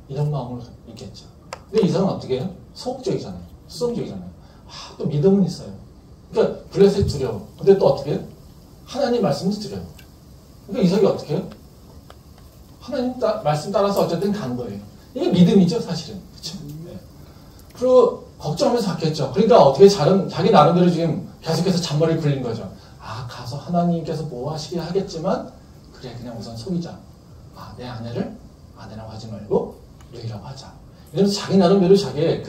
이런 마음을 있겠죠. 근데 이삭은 어떻게 해요? 소극적이잖아요. 수동적이잖아요. 또 믿음은 있어요. 그러니까 블레셋 두려워. 근데 또 어떻게 해요? 하나님 말씀도 드려요. 그러니까 이삭이 어떻게 해요? 하나님 말씀 따라서 어쨌든 간 거예요. 이게 믿음이죠, 사실은. 그렇죠? 네. 그리고 걱정하면서 갔겠죠. 그러니까 어떻게 자기 나름대로 지금 계속해서 잔머리를 굴린 거죠. 가서 하나님께서 뭐 하시긴 하겠지만, 그래, 그냥 우선 속이자. 내 아내를 아내라고 하지 말고 누이라고 하자. 이러면서 자기 나름대로 자기의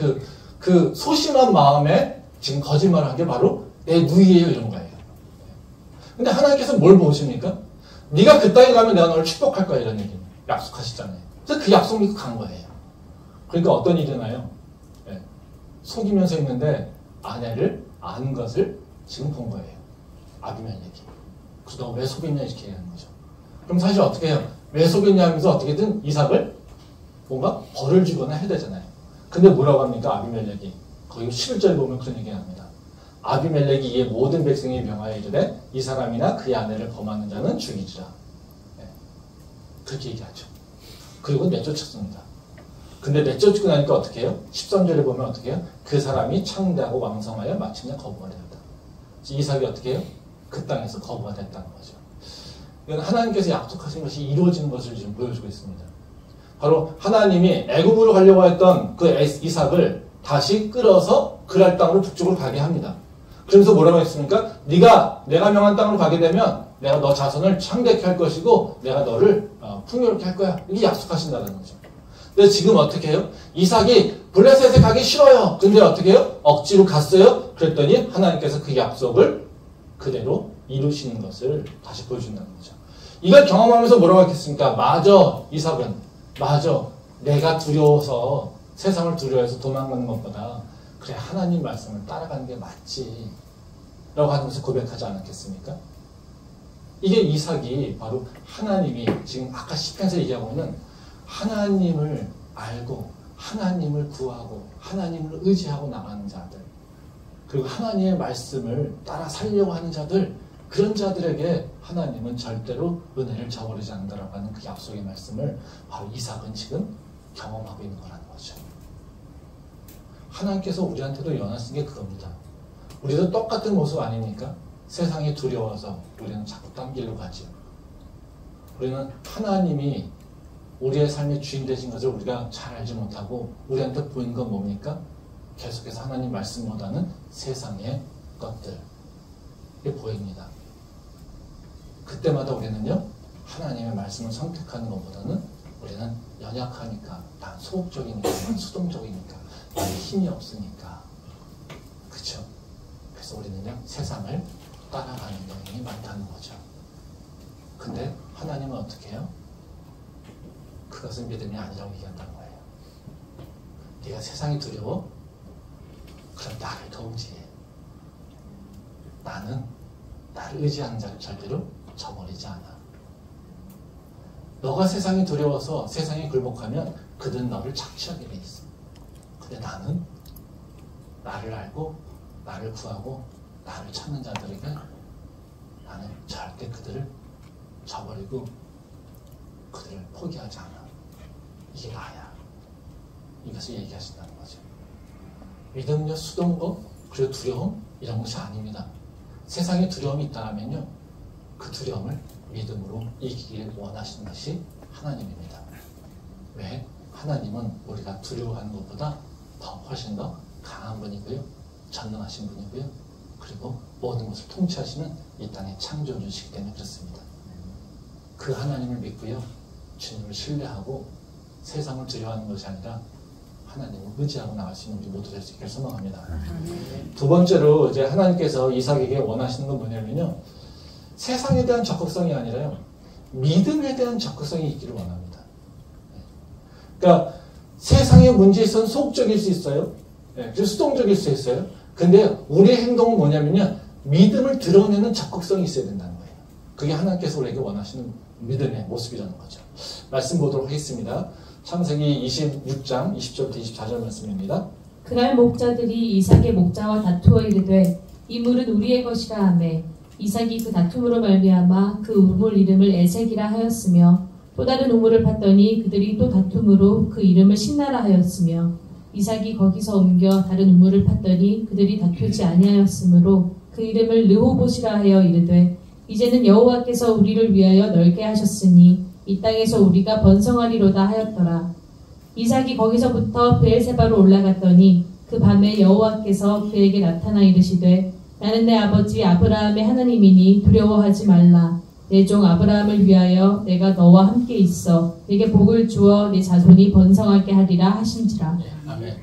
그 소심한 마음에 지금 거짓말을 한 게 바로 내 누이예요, 이런 거예요. 근데 하나님께서 뭘 보십니까? 네가 그 땅에 가면 내가 너를 축복할 거야, 이런 얘기는 약속하시잖아요. 그래서 그 약속 믿고 간 거예요. 그러니까 어떤 일이 나요? 속이면서 있는데 아내를 아는 것을 지금 본 거예요. 아비멜렉이. 그래서 너 왜 속였냐 이렇게 얘기하는 거죠. 그럼 사실 어떻게 해요? 왜 속였냐 하면서 어떻게든 이삭을 뭔가 벌을 주거나 해야 되잖아요. 근데 뭐라고 합니까? 아비멜렉이. 거기 11절 보면 그런 얘기 합니다. 아비멜렉이 이에 모든 백성이 명하여 이르되 이 사람이나 그의 아내를 범하는 자는 죽이리라. 그렇게 얘기하죠. 그리고 내쫓았습니다. 근데 내쫓고 나니까 어떻게 해요? 13절에 보면 어떻게 해요? 그 사람이 창대하고 왕성하여 마침내 거부가 되었다. 이삭이 어떻게 해요? 그 땅에서 거부가 됐다는 거죠. 이건 하나님께서 약속하신 것이 이루어지는 것을 지금 보여주고 있습니다. 바로 하나님이 애굽으로 가려고 했던 그 이삭을 다시 끌어서 그랄 땅으로 북쪽으로 가게 합니다. 그러면서 뭐라고 했습니까? 내가 명한 땅으로 가게 되면 내가 너 자손을 창대케 할 것이고 내가 너를 풍요롭게 할 거야. 이게 약속하신다는 거죠. 근데 지금 어떻게 해요? 이삭이 블레셋에 가기 싫어요. 근데 어떻게 해요? 억지로 갔어요. 그랬더니 하나님께서 그 약속을 그대로 이루시는 것을 다시 보여준다는 거죠. 이걸 경험하면서 뭐라고 했겠습니까? 맞아, 이삭은. 맞아. 내가 두려워서, 세상을 두려워해서 도망가는 것보다 그래, 하나님 말씀을 따라가는 게 맞지. 라고 하는 것을 고백하지 않았겠습니까? 이게 이삭이 바로 하나님이 지금 아까 시편에서 얘기하고 있는 하나님을 알고 하나님을 구하고 하나님을 의지하고 나가는 자들, 그리고 하나님의 말씀을 따라 살려고 하는 자들, 그런 자들에게 하나님은 절대로 은혜를 저버리지 않는다라고 하는 그 약속의 말씀을 바로 이삭은 지금 경험하고 있는 거라는 거죠. 하나님께서 우리한테도 연하신 게 그겁니다. 우리도 똑같은 모습 아닙니까? 세상이 두려워서 우리는 자꾸 딴 길로 가죠. 우리는 하나님이 우리의 삶의 주인 되신 것을 우리가 잘 알지 못하고 우리한테 보이는 건 뭡니까? 계속해서 하나님 말씀보다는 세상의 것들이 보입니다. 그때마다 우리는요, 하나님의 말씀을 선택하는 것보다는 우리는 연약하니까, 난 소극적이니까, 난 수동적이니까, 난 힘이 없으니까. 그쵸? 그래서 우리는요, 세상을 따라가는 경향이 많다는 거죠. 근데 하나님은 어떻게 해요? 그것은 믿음이 아니라고 얘기한다는 거예요. 네가 세상이 두려워? 그럼 나를 더 의지해. 나는 나를 의지하는 자를 절대로 저버리지 않아. 너가 세상이 두려워서 세상에 굴복하면 그들은 너를 착취하게 돼 있어. 근데 나는 나를 알고 나를 구하고 나를 찾는 자들에게 나는 절대 그들을 저버리고 그들을 포기하지 않아. 이게 나야. 이것을 얘기하신다는 거죠. 믿음은요, 수동거 그리고 두려움 이런 것이 아닙니다. 세상에 두려움이 있다면요, 그 두려움을 믿음으로 이기길 원하시는 것이 하나님입니다. 왜? 하나님은 우리가 두려워하는 것보다 훨씬 더 강한 분이고요, 전능하신 분이고요, 그리고 모든 것을 통치하시는 이 땅의 창조주시기 때문에 그렇습니다. 그 하나님을 믿고요, 주님을 신뢰하고 세상을 두려워하는 것이 아니라 하나님을 의지하고 나갈 수 있는 우리 모두 될 수 있게 소망합니다. 두 번째로 이제 하나님께서 이삭에게 원하시는 건 뭐냐면요. 세상에 대한 적극성이 아니라요. 믿음에 대한 적극성이 있기를 원합니다. 그러니까 세상의 문제에 있어서는 소극적일 수 있어요. 그래서 수동적일 수 있어요. 근데 우리의 행동은 뭐냐면요. 믿음을 드러내는 적극성이 있어야 된다는 거예요. 그게 하나님께서 우리에게 원하시는 믿음의 모습이라는 거죠. 말씀 보도록 하겠습니다. 창세기 26장 20절부터 24절 말씀입니다.
그날 목자들이 이삭의 목자와 다투어 이르되 이 물은 우리의 것이라 하매 이삭이 그 다툼으로 말미암아 그 우물 이름을 에색이라 하였으며 또 다른 우물을 팠더니 그들이 또 다툼으로 그 이름을 신나라 하였으며 이삭이 거기서 옮겨 다른 우물을 팠더니 그들이 다투지 아니하였으므로 그 이름을 르호봇이라 하여 이르되 이제는 여호와께서 우리를 위하여 넓게 하셨으니 이 땅에서 우리가 번성하리로다 하였더라. 이삭이 거기서부터 브엘세바로 올라갔더니 그 밤에 여호와께서 그에게 나타나 이르시되 나는 내 아버지 아브라함의 하나님이니 두려워하지 말라. 내 종 아브라함을 위하여 내가 너와 함께 있어 내게 복을 주어 내 자손이 번성하게 하리라 하신지라.
아멘.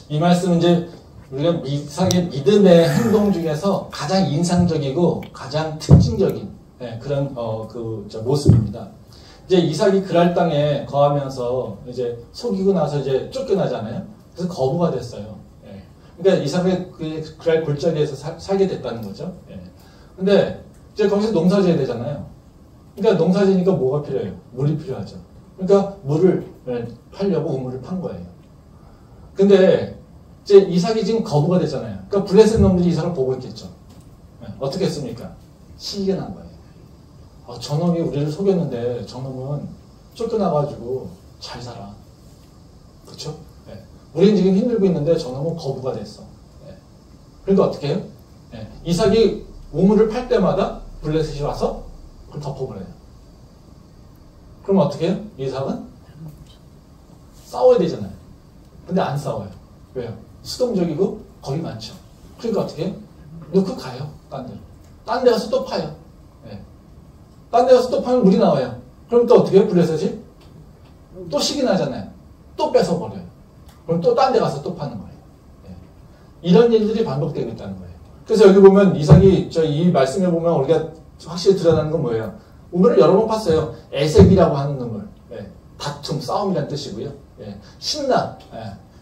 이 말씀은 이제 우리가 이삭의 믿음의 행동 중에서 가장 인상적이고 가장 특징적인 그런 모습입니다. 이제 이삭이 그랄 땅에 거하면서 이제 속이고 나서 이제 쫓겨나잖아요. 그래서 거부가 됐어요. 그러니까 이삭의 그랄 골짜기에서 살게 됐다는 거죠. 근데 이제 거기서 농사 지어야 되잖아요. 그러니까 농사 지니까 뭐가 필요해요? 물이 필요하죠. 그러니까 물을 팔려고 우물을 판 거예요. 근데 이제 이삭이 지금 거부가 됐잖아요. 그러니까 블레셋 놈들이 이삭을 보고 있겠죠. 어떻게 했습니까? 시기가 난 거예요. 저놈이 우리를 속였는데 저놈은 쫓겨나가지고 잘 살아. 그렇죠? 우리는 지금 힘들고 있는데 저놈은 거부가 됐어. 그러니까 어떻게 해요? 이삭이 우물을 팔 때마다 블레셋이 와서 그걸 덮어버려요. 그럼 어떻게 해요? 이삭은 싸워야 되잖아요. 근데 안 싸워요. 왜요? 수동적이고 겁이 많죠. 그러니까 어떻게 해요? 놓고 가요. 딴 데. 딴 데 가서 또 파요. 딴 데 가서 또 파면 물이 나와요. 그럼 또 어떻게 해요? 블레셋이? 또 시기 나잖아요. 또 뺏어버려요. 그럼 또 딴 데 가서 또 파는 거예요. 이런 일들이 반복되고 있다는 거예요. 그래서 여기 보면 이삭이 이 말씀에 보면 우리가 확실히 드러나는 건 뭐예요? 우물을 여러 번 팠어요. 에색이라고 하는 우물. 다툼, 싸움이라는 뜻이고요. 신나.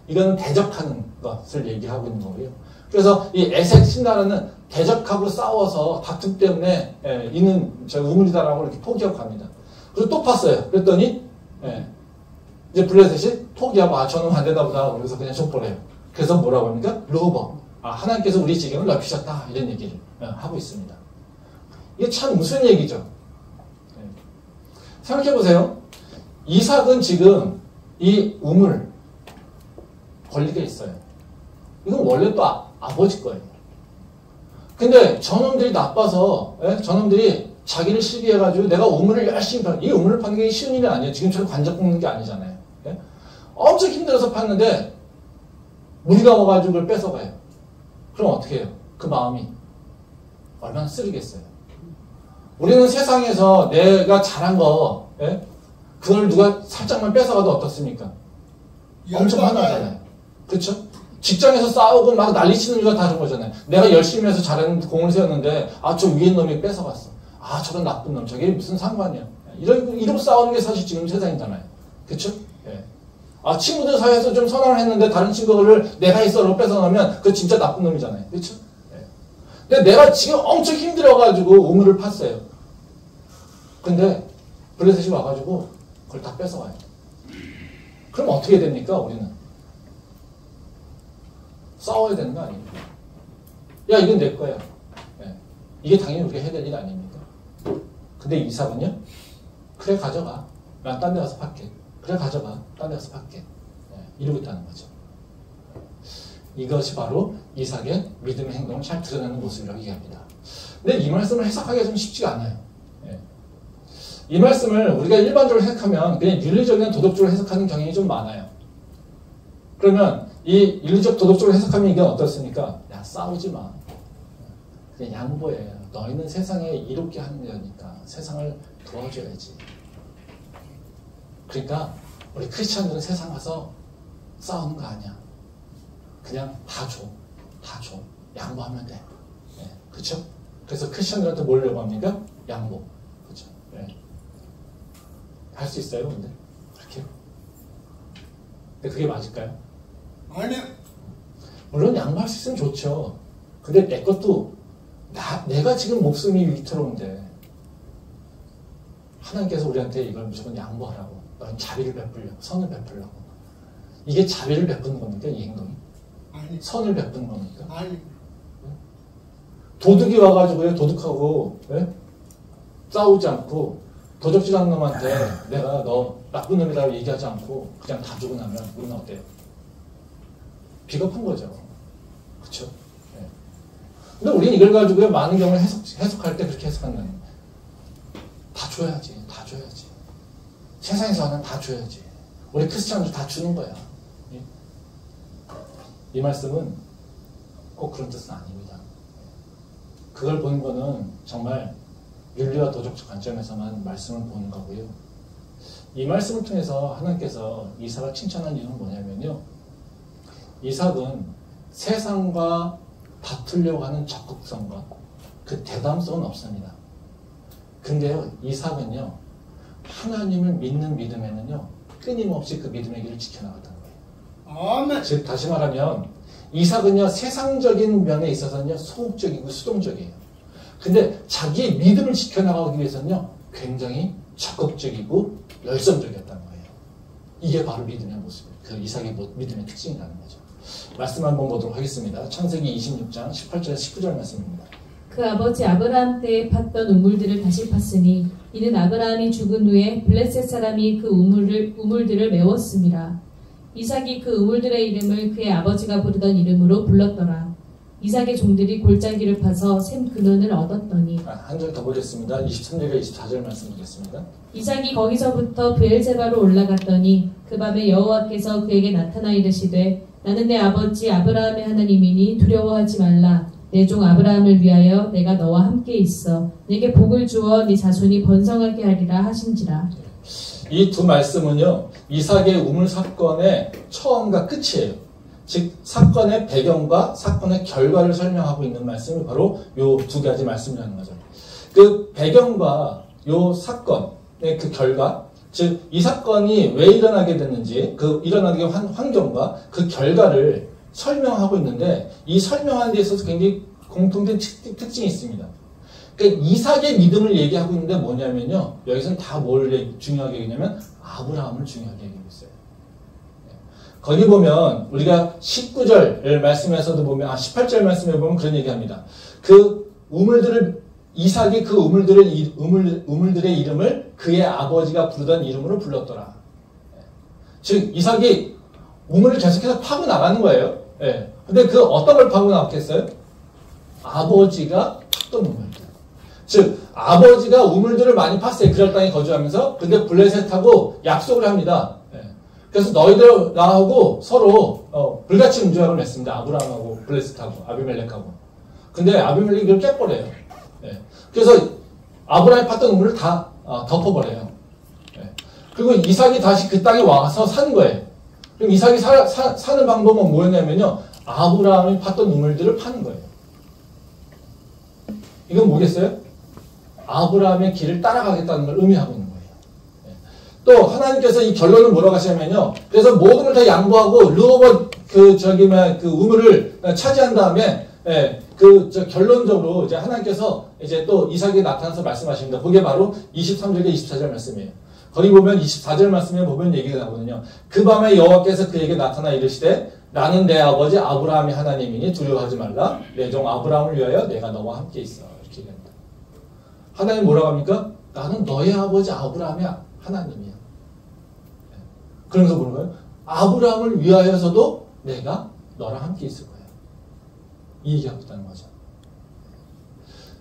이거는 대적하는 것을 얘기하고 있는 거고요. 그래서 이 에색 신나라는 대적하고 싸워서 다툼 때문에 있는 우물이다라고 이렇게 포기하고 갑니다. 그리고 또 팠어요. 그랬더니 이제 블레셋이 포기하고 저는 안 되나 보다. 그래서 그냥 족보래요. 그래서 뭐라고 합니까? 르호봇. 하나님께서 우리 지경을 넓히셨다. 이런 얘기를 하고 있습니다. 이게 참 무슨 얘기죠? 생각해보세요. 이삭은 지금 이 우물 권리가 있어요. 이건 원래 또 아버지 거예요. 근데 저놈들이 나빠서 저놈들이 자기를 시기해가지고 내가 우물을 열심히 이 우물을 파는 게 쉬운 일이 아니에요. 지금처럼 관적 볶는 게 아니잖아요. 엄청 힘들어서 팠는데 무리가 와가지고 그걸 뺏어가요. 그럼 어떻게 해요? 그 마음이 얼마나 쓰리겠어요. 우리는 세상에서 내가 잘한 거 그걸 누가 살짝만 뺏어가도 어떻습니까? 엄청 화나잖아요. 그렇죠? 직장에서 싸우고 막 난리치는 이유가 다른 거잖아요. 내가 열심히 해서 잘하는 공을 세웠는데 저 위에 놈이 뺏어갔어. 저런 나쁜 놈 저게 무슨 상관이야. 이러고 싸우는 게 사실 지금 세상이잖아요. 그렇죠? 친구들 사이에서 좀 선언을 했는데 다른 친구를 내가 있어로 뺏어놓으면 그거 진짜 나쁜 놈이잖아요. 그렇죠? 근데 내가 지금 엄청 힘들어가지고 우물을 팠어요. 근데 블레셋이 와가지고 그걸 다 뺏어가요. 그럼 어떻게 됩니까? 우리는 싸워야 되는 거 아닙니까? 야, 이건 내 거야. 이게 당연히 우리가 해야 될 일 아닙니까? 근데 이삭은요? 그래, 가져가. 난 딴 데 가서 팔게. 그래, 가져가. 딴 데 가서 팔게. 이러고 있다는 거죠. 이것이 바로 이삭의 믿음의 행동을 잘 드러내는 모습이라고 얘기합니다. 근데 이 말씀을 해석하기가 좀 쉽지가 않아요. 이 말씀을 우리가 일반적으로 해석하면 그냥 윤리적이나 도덕적으로 해석하는 경향이 좀 많아요. 그러면 이 윤리적 도덕적으로 해석하면 이게 어떻습니까? 야, 싸우지 마. 그냥 양보해. 너희는 세상에 이롭게 하는 거니까 세상을 도와줘야지. 그러니까 우리 크리스찬들은 세상 가서 싸우는 거 아니야. 그냥 다 줘. 다 줘. 양보하면 돼. 예, 그쵸? 그래서 크리스천들한테 뭘 요구합니까? 양보. 그쵸? 예. 할 수 있어요, 근데? 그렇게? 근데 그게 맞을까요?
아니요.
물론 양보할 수 있으면 좋죠. 근데 내 것도 내가 지금 목숨이 위태로운데 하나님께서 우리한테 이걸 무조건 양보하라고, 너는 자비를 베풀려고, 선을 베풀려고. 이게 자비를 베푸는 겁니까? 이 행동이?
아니.
선을 베푸는 겁니까?
아니.
도둑이 와가지고 도둑하고 싸우지 않고 도적질하는 놈한테 내가 너 나쁜 놈이라고 얘기하지 않고 그냥 다 주고 나면 우리는 어때요? 비겁한 거죠. 그쵸? 네. 근데 우리는 이걸 가지고 많은 경우를 해석할 때 그렇게 해석한다는 거예요. 다 줘야지. 다 줘야지. 세상에서 하는 다 줘야지. 우리 크리스찬들 다 주는 거야. 이 말씀은 꼭 그런 뜻은 아닙니다. 그걸 보는 거는 정말 윤리와 도덕적 관점에서만 말씀을 보는 거고요. 이 말씀을 통해서 하나님께서 이삭을 칭찬한 이유는 뭐냐면요. 이삭은 세상과 다투려고 하는 적극성과 그 대담성은 없습니다. 근데요, 이삭은요, 하나님을 믿는 믿음에는요, 끊임없이 그 믿음의 길을 지켜나갔다는 거예요.
아멘.
즉, 다시 말하면, 이삭은요, 세상적인 면에 있어서는요, 소극적이고 수동적이에요. 근데 자기의 믿음을 지켜나가기 위해서는요, 굉장히 적극적이고 열성적이었다는 거예요. 이게 바로 믿음의 모습이에요. 그 이삭의 믿음의 특징이라는 거죠. 말씀 한번 보도록 하겠습니다. 창세기 26장 18절에서 19절 말씀입니다.
그 아버지 아브라함 때에 팠던 우물들을 다시 팠으니 이는 아브라함이 죽은 후에 블레셋 사람이 그 우물들을 메웠습니다. 이삭이 그 우물들의 이름을 그의 아버지가 부르던 이름으로 불렀더라. 이삭의 종들이 골짜기를 파서 샘 근원을 얻었더니
한 절 더 보겠습니다. 23절과 24절 말씀 드리겠습니다.
이삭이 거기서부터 브엘세바로 올라갔더니 그 밤에 여호와께서 그에게 나타나 이르시되 나는 내 아버지 아브라함의 하나님이니 두려워하지 말라. 내 종 아브라함을 위하여 내가 너와 함께 있어 내게 복을 주어 네 자손이 번성하게 하리라 하신지라.
이 두 말씀은요, 이삭의 우물 사건의 처음과 끝이에요. 즉 사건의 배경과 사건의 결과를 설명하고 있는 말씀이 바로 요 두 가지 말씀이라는 거죠. 그 배경과 요 사건의 그 결과, 즉 이 사건이 왜 일어나게 됐는지 그 일어나게 한 환경과 그 결과를 설명하고 있는데, 이 설명하는 데 있어서 굉장히 공통된 특징이 있습니다. 그러니까 이삭의 믿음을 얘기하고 있는데 뭐냐면요, 여기서는 다 뭘 중요하게 얘기하냐면 아브라함을 중요하게 얘기하고 있어요. 거기 보면 우리가 19절 말씀에서도 보면 18절 말씀에 보면 그런 얘기합니다. 그 우물들을 이삭이 그 우물들의 이름을 그의 아버지가 부르던 이름으로 불렀더라. 즉 이삭이 우물을 계속해서 파고 나가는 거예요. 예. 근데 그 어떤 걸 파고 나갔겠어요? 아버지가 팠던 우물들. 즉 아버지가 우물들을 많이 팠어요. 그럴 땅에 거주하면서. 근데 블레셋하고 약속을 합니다. 예. 그래서 너희들 나하고 서로 불같이 음주약을 맺습니다. 아브라함하고 블레셋하고 아비멜렉하고. 근데 아비멜렉이 이걸 깨버려요. 예. 그래서 아브라함이 팠던 우물을 다 덮어버려요. 예. 그리고 이삭이 다시 그 땅에 와서 산 거예요. 그럼 이삭이 사는 방법은 뭐였냐면요, 아브라함이 팠던 우물들을 파는 거예요. 이건 뭐겠어요? 아브라함의 길을 따라가겠다는 걸 의미하고 있는 거예요. 또 하나님께서 이 결론을 뭐라고 하시냐면요, 그래서 모든 걸 다 양보하고 르호봇 그 우물을 차지한 다음에 결론적으로 이제 하나님께서 이제 또 이삭에게 나타나서 말씀하십니다. 그게 바로 23절과 24절 말씀이에요. 거기 보면 24절 말씀에 보면 얘기가 나오거든요. 그 밤에 여호와께서 그에게 나타나 이르시되 나는 내 아버지 아브라함의 하나님이니 두려워하지 말라. 내 종 아브라함을 위하여 내가 너와 함께 있어. 이렇게 얘기합니다. 하나님 뭐라고 합니까? 나는 너의 아버지 아브라함의 하나님이야. 그러면서 뭐라는 거예요? 아브라함을 위하여서도 내가 너랑 함께 있을 거야. 이 얘기하고 있다는 거죠.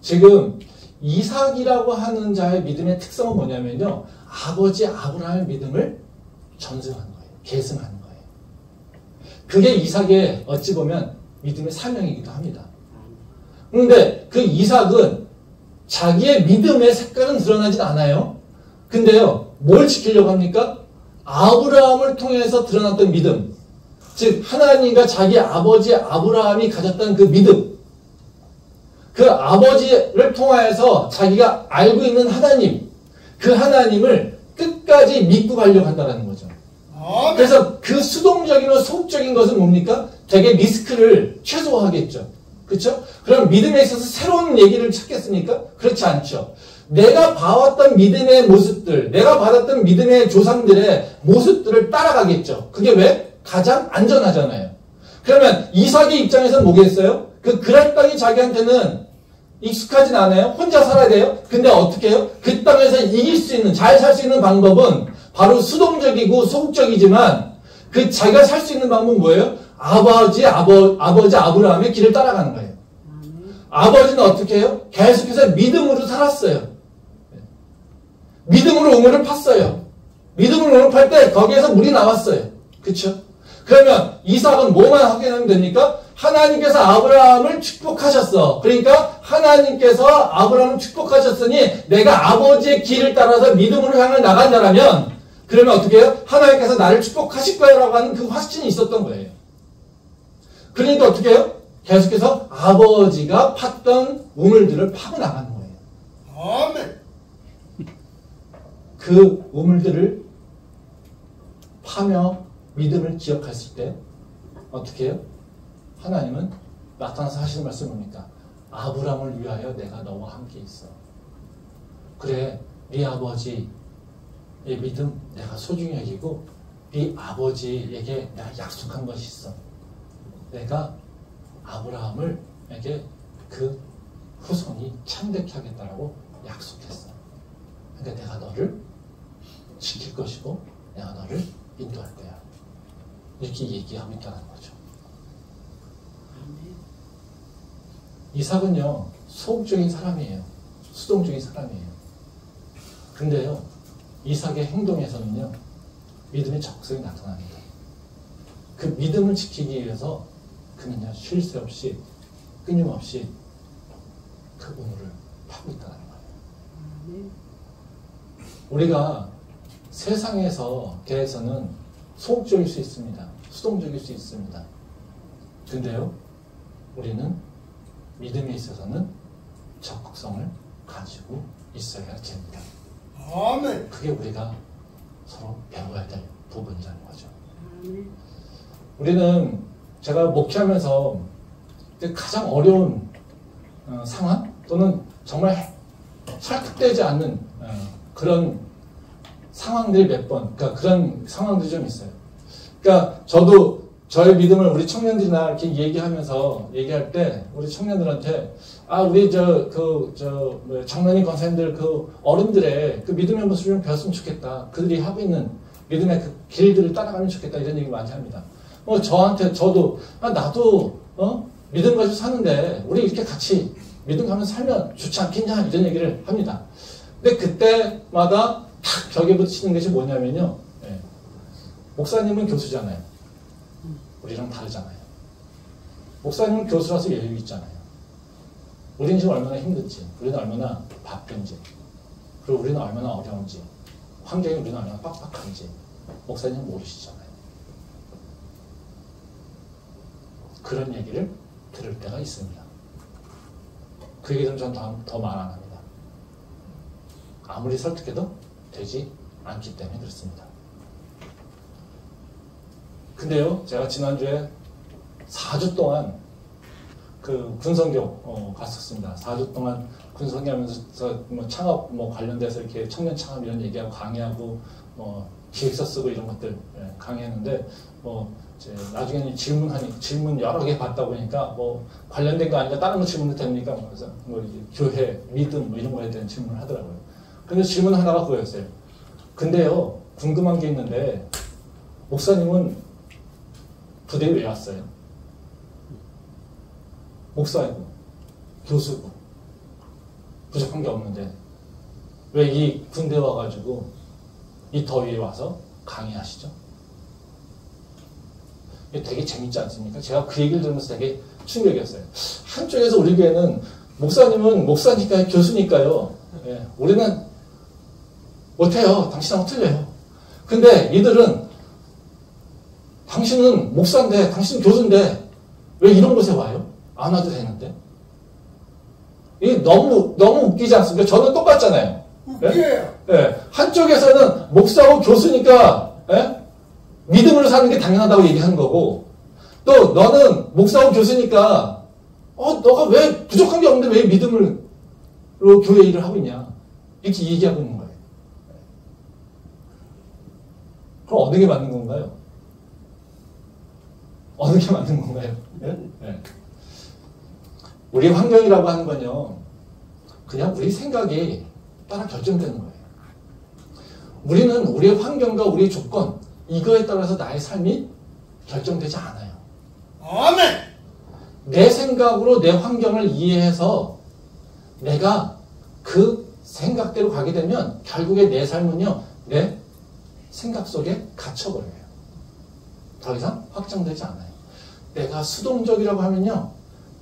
지금 이삭이라고 하는 자의 믿음의 특성은 뭐냐면요, 아버지 아브라함의 믿음을 전승하는 거예요. 계승하는 거예요. 그게 이삭의 어찌 보면 믿음의 사명이기도 합니다. 그런데 그 이삭은 자기의 믿음의 색깔은 드러나진 않아요. 근데요, 뭘 지키려고 합니까? 아브라함을 통해서 드러났던 믿음, 즉 하나님과 자기 아버지 아브라함이 가졌던 그 믿음, 그 아버지를 통하여서 자기가 알고 있는 하나님, 그 하나님을 끝까지 믿고 가려고 한다는 거죠. 그래서 그 수동적이고 소극적인 것은 뭡니까? 되게 리스크를 최소화하겠죠. 그렇죠? 그럼 믿음에 있어서 새로운 얘기를 찾겠습니까? 그렇지 않죠. 내가 봐왔던 믿음의 모습들, 내가 받았던 믿음의 조상들의 모습들을 따라가겠죠. 그게 왜? 가장 안전하잖아요. 그러면 이삭의 입장에서는 뭐겠어요? 그 그랄 땅이 자기한테는 익숙하진 않아요. 혼자 살아야 돼요. 근데 어떻게 해요? 그 땅에서 이길 수 있는, 잘 살 수 있는 방법은 바로 수동적이고 소극적이지만 그 자기가 살 수 있는 방법은 뭐예요? 아버지 아브라함의 길을 따라가는 거예요. 아버지는 어떻게 해요? 계속해서 믿음으로 살았어요. 믿음으로 우물을 팠어요. 믿음으로 우물을 팔 때 거기에서 물이 나왔어요. 그렇죠? 그러면 이삭은 뭐만 확인하면 됩니까? 하나님께서 아브라함을 축복하셨어. 그러니까 하나님께서 아브라함을 축복하셨으니 내가 아버지의 길을 따라서 믿음으로 향해 나간다라면 그러면 어떻게 해요? 하나님께서 나를 축복하실 거야 라고 하는 그 확신이 있었던 거예요. 그러니까 어떻게 해요? 계속해서 아버지가 팠던 우물들을 파고 나가는 거예요.
아멘.
그 우물들을 파며 믿음을 기억했을 때 어떻게 해요? 하나님은 나타나서 하시는 말씀이 뭡니까? 아브라함을 위하여 내가 너와 함께 있어. 그래, 네 아버지의 믿음 내가 소중히 여기고 네 아버지에게 내가 약속한 것이 있어. 내가 아브라함을에게 그 후손이 참되게 하겠다라고 약속했어. 그러니까 내가 너를 지킬 것이고 내가 너를 인도할 거야. 이렇게 얘기하고 있다는 거죠. 이삭은요, 소극적인 사람이에요. 수동적인 사람이에요. 근데요, 이삭의 행동에서는요, 믿음의 적성이 나타납니다. 그 믿음을 지키기 위해서 그는요, 쉴 새 없이, 끊임없이 그 우물을 파고 있다는 거예요. 우리가 세상에서 대해서는 소극적일 수 있습니다. 수동적일 수 있습니다. 근데요, 우리는 믿음에 있어서는 적극성을 가지고 있어야 됩니다.
아멘.
그게 우리가 서로 배워야 될 부분이라는 거죠. 우리는 제가 목회하면서 가장 어려운 상황 또는 정말 설득되지 않는 그런 상황들이 몇 번, 그러니까 그런 상황들이 좀 있어요. 그러니까 저도 저의 믿음을 우리 청년들이나 이렇게 얘기할 때 우리 청년들한테 우리 장로님 권사님들 그 어른들의 그 믿음의 모습을 좀 배웠으면 좋겠다. 그들이 하고 있는 믿음의 그 길들을 따라가면 좋겠다. 이런 얘기 많이 합니다. 저도 나도 믿음 가지고 사는데 우리 이렇게 같이 믿음 가면서 살면 좋지 않겠냐 이런 얘기를 합니다. 근데 그때마다 탁 벽에 붙이는 것이 뭐냐면요. 목사님은 교수잖아요. 우리랑 다르잖아요. 목사님은 교수라서 여유 있잖아요. 우리는 지금 얼마나 힘든지, 우리는 얼마나 바쁜지, 그리고 우리는 얼마나 어려운지, 환경이 우리는 얼마나 빡빡한지 목사님은 모르시잖아요. 그런 얘기를 들을 때가 있습니다. 그 얘기들은 전 더 말 안 합니다. 아무리 설득해도 되지 않기 때문에 그렇습니다. 근데요, 제가 지난주에 4주 동안 그 군선교 갔었습니다. 4주 동안 군선교 하면서 창업 관련돼서 이렇게 청년 창업 이런 얘기하고 강의하고 기획서 쓰고 이런 것들 강의했는데 이제 나중에는 질문 여러 개 받다 보니까 관련된 거 아니까 다른 거 질문도 됩니까? 그래서 교회, 믿음 이런 거에 대한 질문을 하더라고요. 근데 질문 하나가 그거였어요. 근데요, 궁금한 게 있는데 목사님은 부대에 왜 왔어요? 목사이고 교수고 부족한 게 없는데 왜 이 군대 와가지고 이 더위에 와서 강의하시죠? 이게 되게 재밌지 않습니까? 제가 그 얘기를 들으면서 되게 충격이었어요. 한쪽에서 우리 교회는 목사님은 목사니까요, 교수니까요. 우리는 못해요. 당신하고 틀려요. 근데 이들은 당신은 목사인데, 당신은 교수인데, 왜 이런 곳에 와요? 안 와도 되는데. 이게 너무 웃기지 않습니까? 저는 똑같잖아요.
웃겨요.
예? 한쪽에서는 목사고 교수니까, 예? 믿음으로 사는 게 당연하다고 얘기하는 거고, 또 너는 목사고 교수니까, 너가 왜 부족한 게 없는데 왜 믿음으로 교회 일을 하고 있냐. 이렇게 얘기하고 있는 거예요. 그럼 어느 게 맞는 건가요? 어느 게 맞는 건가요? 예? 예. 우리 환경이라고 하는 건요, 그냥 우리 생각이 따라 결정되는 거예요. 우리는 우리의 환경과 우리의 조건, 이거에 따라서 나의 삶이 결정되지 않아요.
아멘.
내 생각으로 내 환경을 이해해서 내가 그 생각대로 가게 되면 결국에 내 삶은요, 내 생각 속에 갇혀버려요. 더 이상 확장되지 않아요. 내가 수동적이라고 하면요,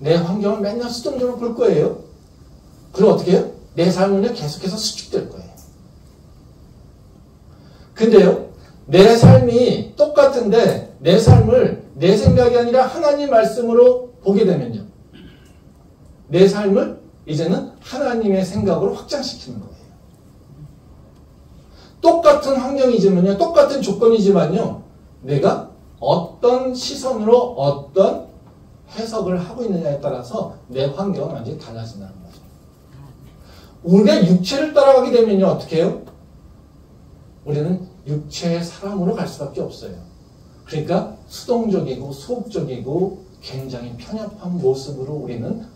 내 환경을 맨날 수동적으로 볼 거예요. 그럼 어떻게 해요? 내 삶은요, 계속해서 수축될 거예요. 근데요, 내 삶이 똑같은데 내 삶을 내 생각이 아니라 하나님 말씀으로 보게 되면요, 내 삶을 이제는 하나님의 생각으로 확장시키는 거예요. 똑같은 환경이지만요, 똑같은 조건이지만요, 내가 어떤 시선으로 어떤 해석을 하고 있느냐에 따라서 내 환경은 완전히 달라진다는 거죠. 우리의 육체를 따라가게 되면요, 어떻게 해요? 우리는 육체의 사람으로 갈 수밖에 없어요. 그러니까 수동적이고 소극적이고 굉장히 편협한 모습으로 우리는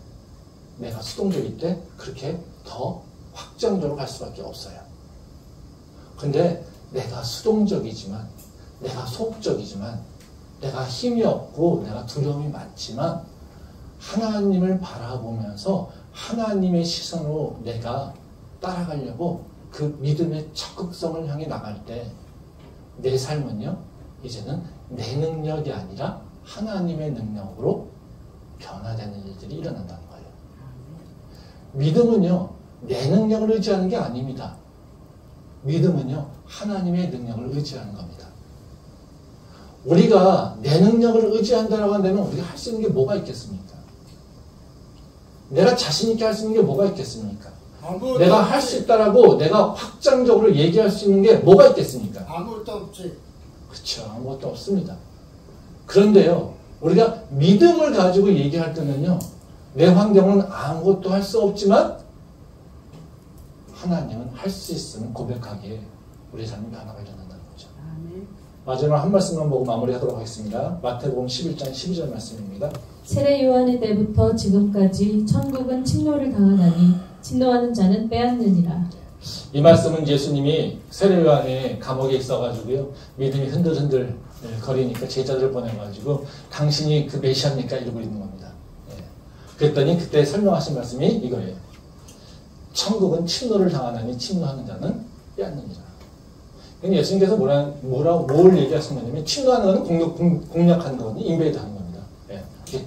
내가 수동적일 때 그렇게 더 확장적으로 갈 수밖에 없어요. 근데 내가 수동적이지만, 내가 소극적이지만, 내가 힘이 없고 내가 두려움이 많지만 하나님을 바라보면서 하나님의 시선으로 내가 따라가려고 그 믿음의 적극성을 향해 나갈 때 내 삶은요, 이제는 내 능력이 아니라 하나님의 능력으로 변화되는 일들이 일어난다는 거예요. 믿음은요, 내 능력을 의지하는 게 아닙니다. 믿음은요, 하나님의 능력을 의지하는 겁니다. 우리가 내 능력을 의지한다고 한다면 우리가 할 수 있는 게 뭐가 있겠습니까? 내가 자신 있게 할 수 있는 게 뭐가 있겠습니까? 내가 할 수 있다라고 내가 확장적으로 얘기할 수 있는 게 뭐가 있겠습니까?
아무것도 없지.
그렇죠. 아무것도 없습니다. 그런데요, 우리가 믿음을 가지고 얘기할 때는요, 내 환경은 아무것도 할 수 없지만 하나님은 할 수 있음을 고백하기에 우리 삶이 변화가 일어난다는 거죠. 마지막 한 말씀만 보고 마무리하도록 하겠습니다. 마태복음 11장 12절 말씀입니다.
세례 요한의 때부터 지금까지 천국은 침노를 당하나니 침노하는 자는 빼앗느니라.
이 말씀은 예수님이 세례 요한이 감옥에 있어가지고요, 믿음이 흔들흔들 거리니까 제자들을 보내가지고 당신이 그 메시아입니까? 이러고 있는 겁니다. 그랬더니 그때 설명하신 말씀이 이거예요. 천국은 침노를 당하나니 침노하는 자는 빼앗느니라. 예수님께서 뭘 얘기하신 거냐면, 침노하는 것은 공략하는 거거든요. 인베이드 하는 겁니다.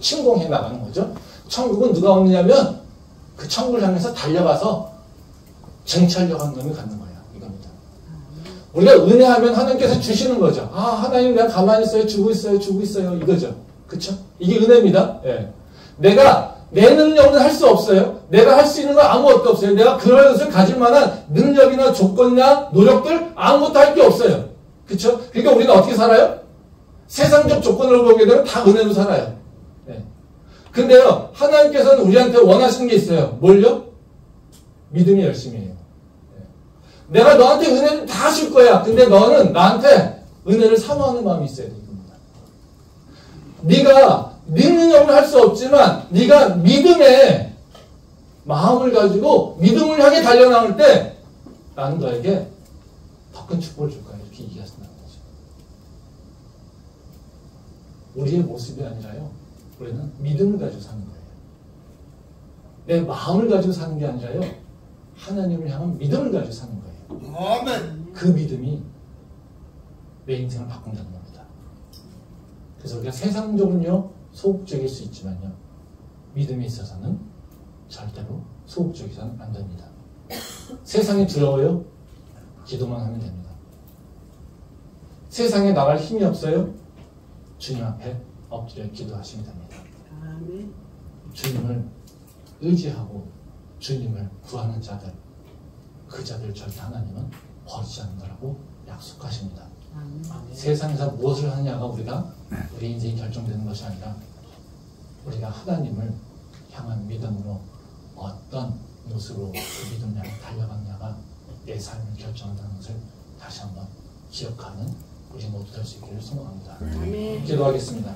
침공해 나가는 거죠. 천국은 누가 얻느냐면 그 천국을 향해서 달려가서 쟁취하려고 하는 놈이 갖는 거예요. 이겁니다. 우리가 은혜하면 하나님께서 주시는 거죠. 하나님 내가 가만히 있어요. 주고 있어요. 이거죠. 그쵸? 이게 은혜입니다. 내가 내 능력은 할 수 없어요. 내가 할 수 있는 건 아무것도 없어요. 내가 그런 것을 가질 만한 능력이나 조건이나 노력들 아무것도 할 게 없어요. 그쵸? 그러니까 우리는 어떻게 살아요? 세상적 조건으로 보게 되면 다 은혜로 살아요. 근데요, 하나님께서는 우리한테 원하시는 게 있어요. 뭘요? 믿음이 열심히 해요. 내가 너한테 은혜를 다 줄 거야. 근데 너는 나한테 은혜를 사모하는 마음이 있어야 돼. 이겁니다. 네가 네 능력을 할 수 없지만 네가 믿음의 마음을 가지고 믿음을 향해 달려나올 때 나는 너에게 더 큰 축복을 줄 거야. 이렇게 얘기하신다는 거죠. 우리의 모습이 아니라요, 우리는 믿음을 가지고 사는 거예요. 내 마음을 가지고 사는 게 아니라요, 하나님을 향한 믿음을 가지고 사는 거예요.
아멘.
그 믿음이 내 인생을 바꾼다는 겁니다. 그래서 우리가 세상적으로는요, 소극적일 수 있지만요, 믿음에 있어서는 절대로 소극적이서는 안 됩니다. 세상이 두려워요? 기도만 하면 됩니다. 세상에 나갈 힘이 없어요? 주님 앞에 엎드려 기도하시면 됩니다.
아멘.
주님을 의지하고 주님을 구하는 자들, 그 자들 절대 하나님은 버리지 않는다라고 약속하십니다.
아멘.
세상에서 무엇을 하느냐가 우리 인생이 결정되는 것이 아니라 우리가 하나님을 향한 믿음으로 어떤 모습으로 그 믿음 향해 달려가느냐가 내 삶을 결정한다는 것을 다시 한번 기억하는 우리 모두 될 수 있기를 소망합니다.
아멘.
기도하겠습니다.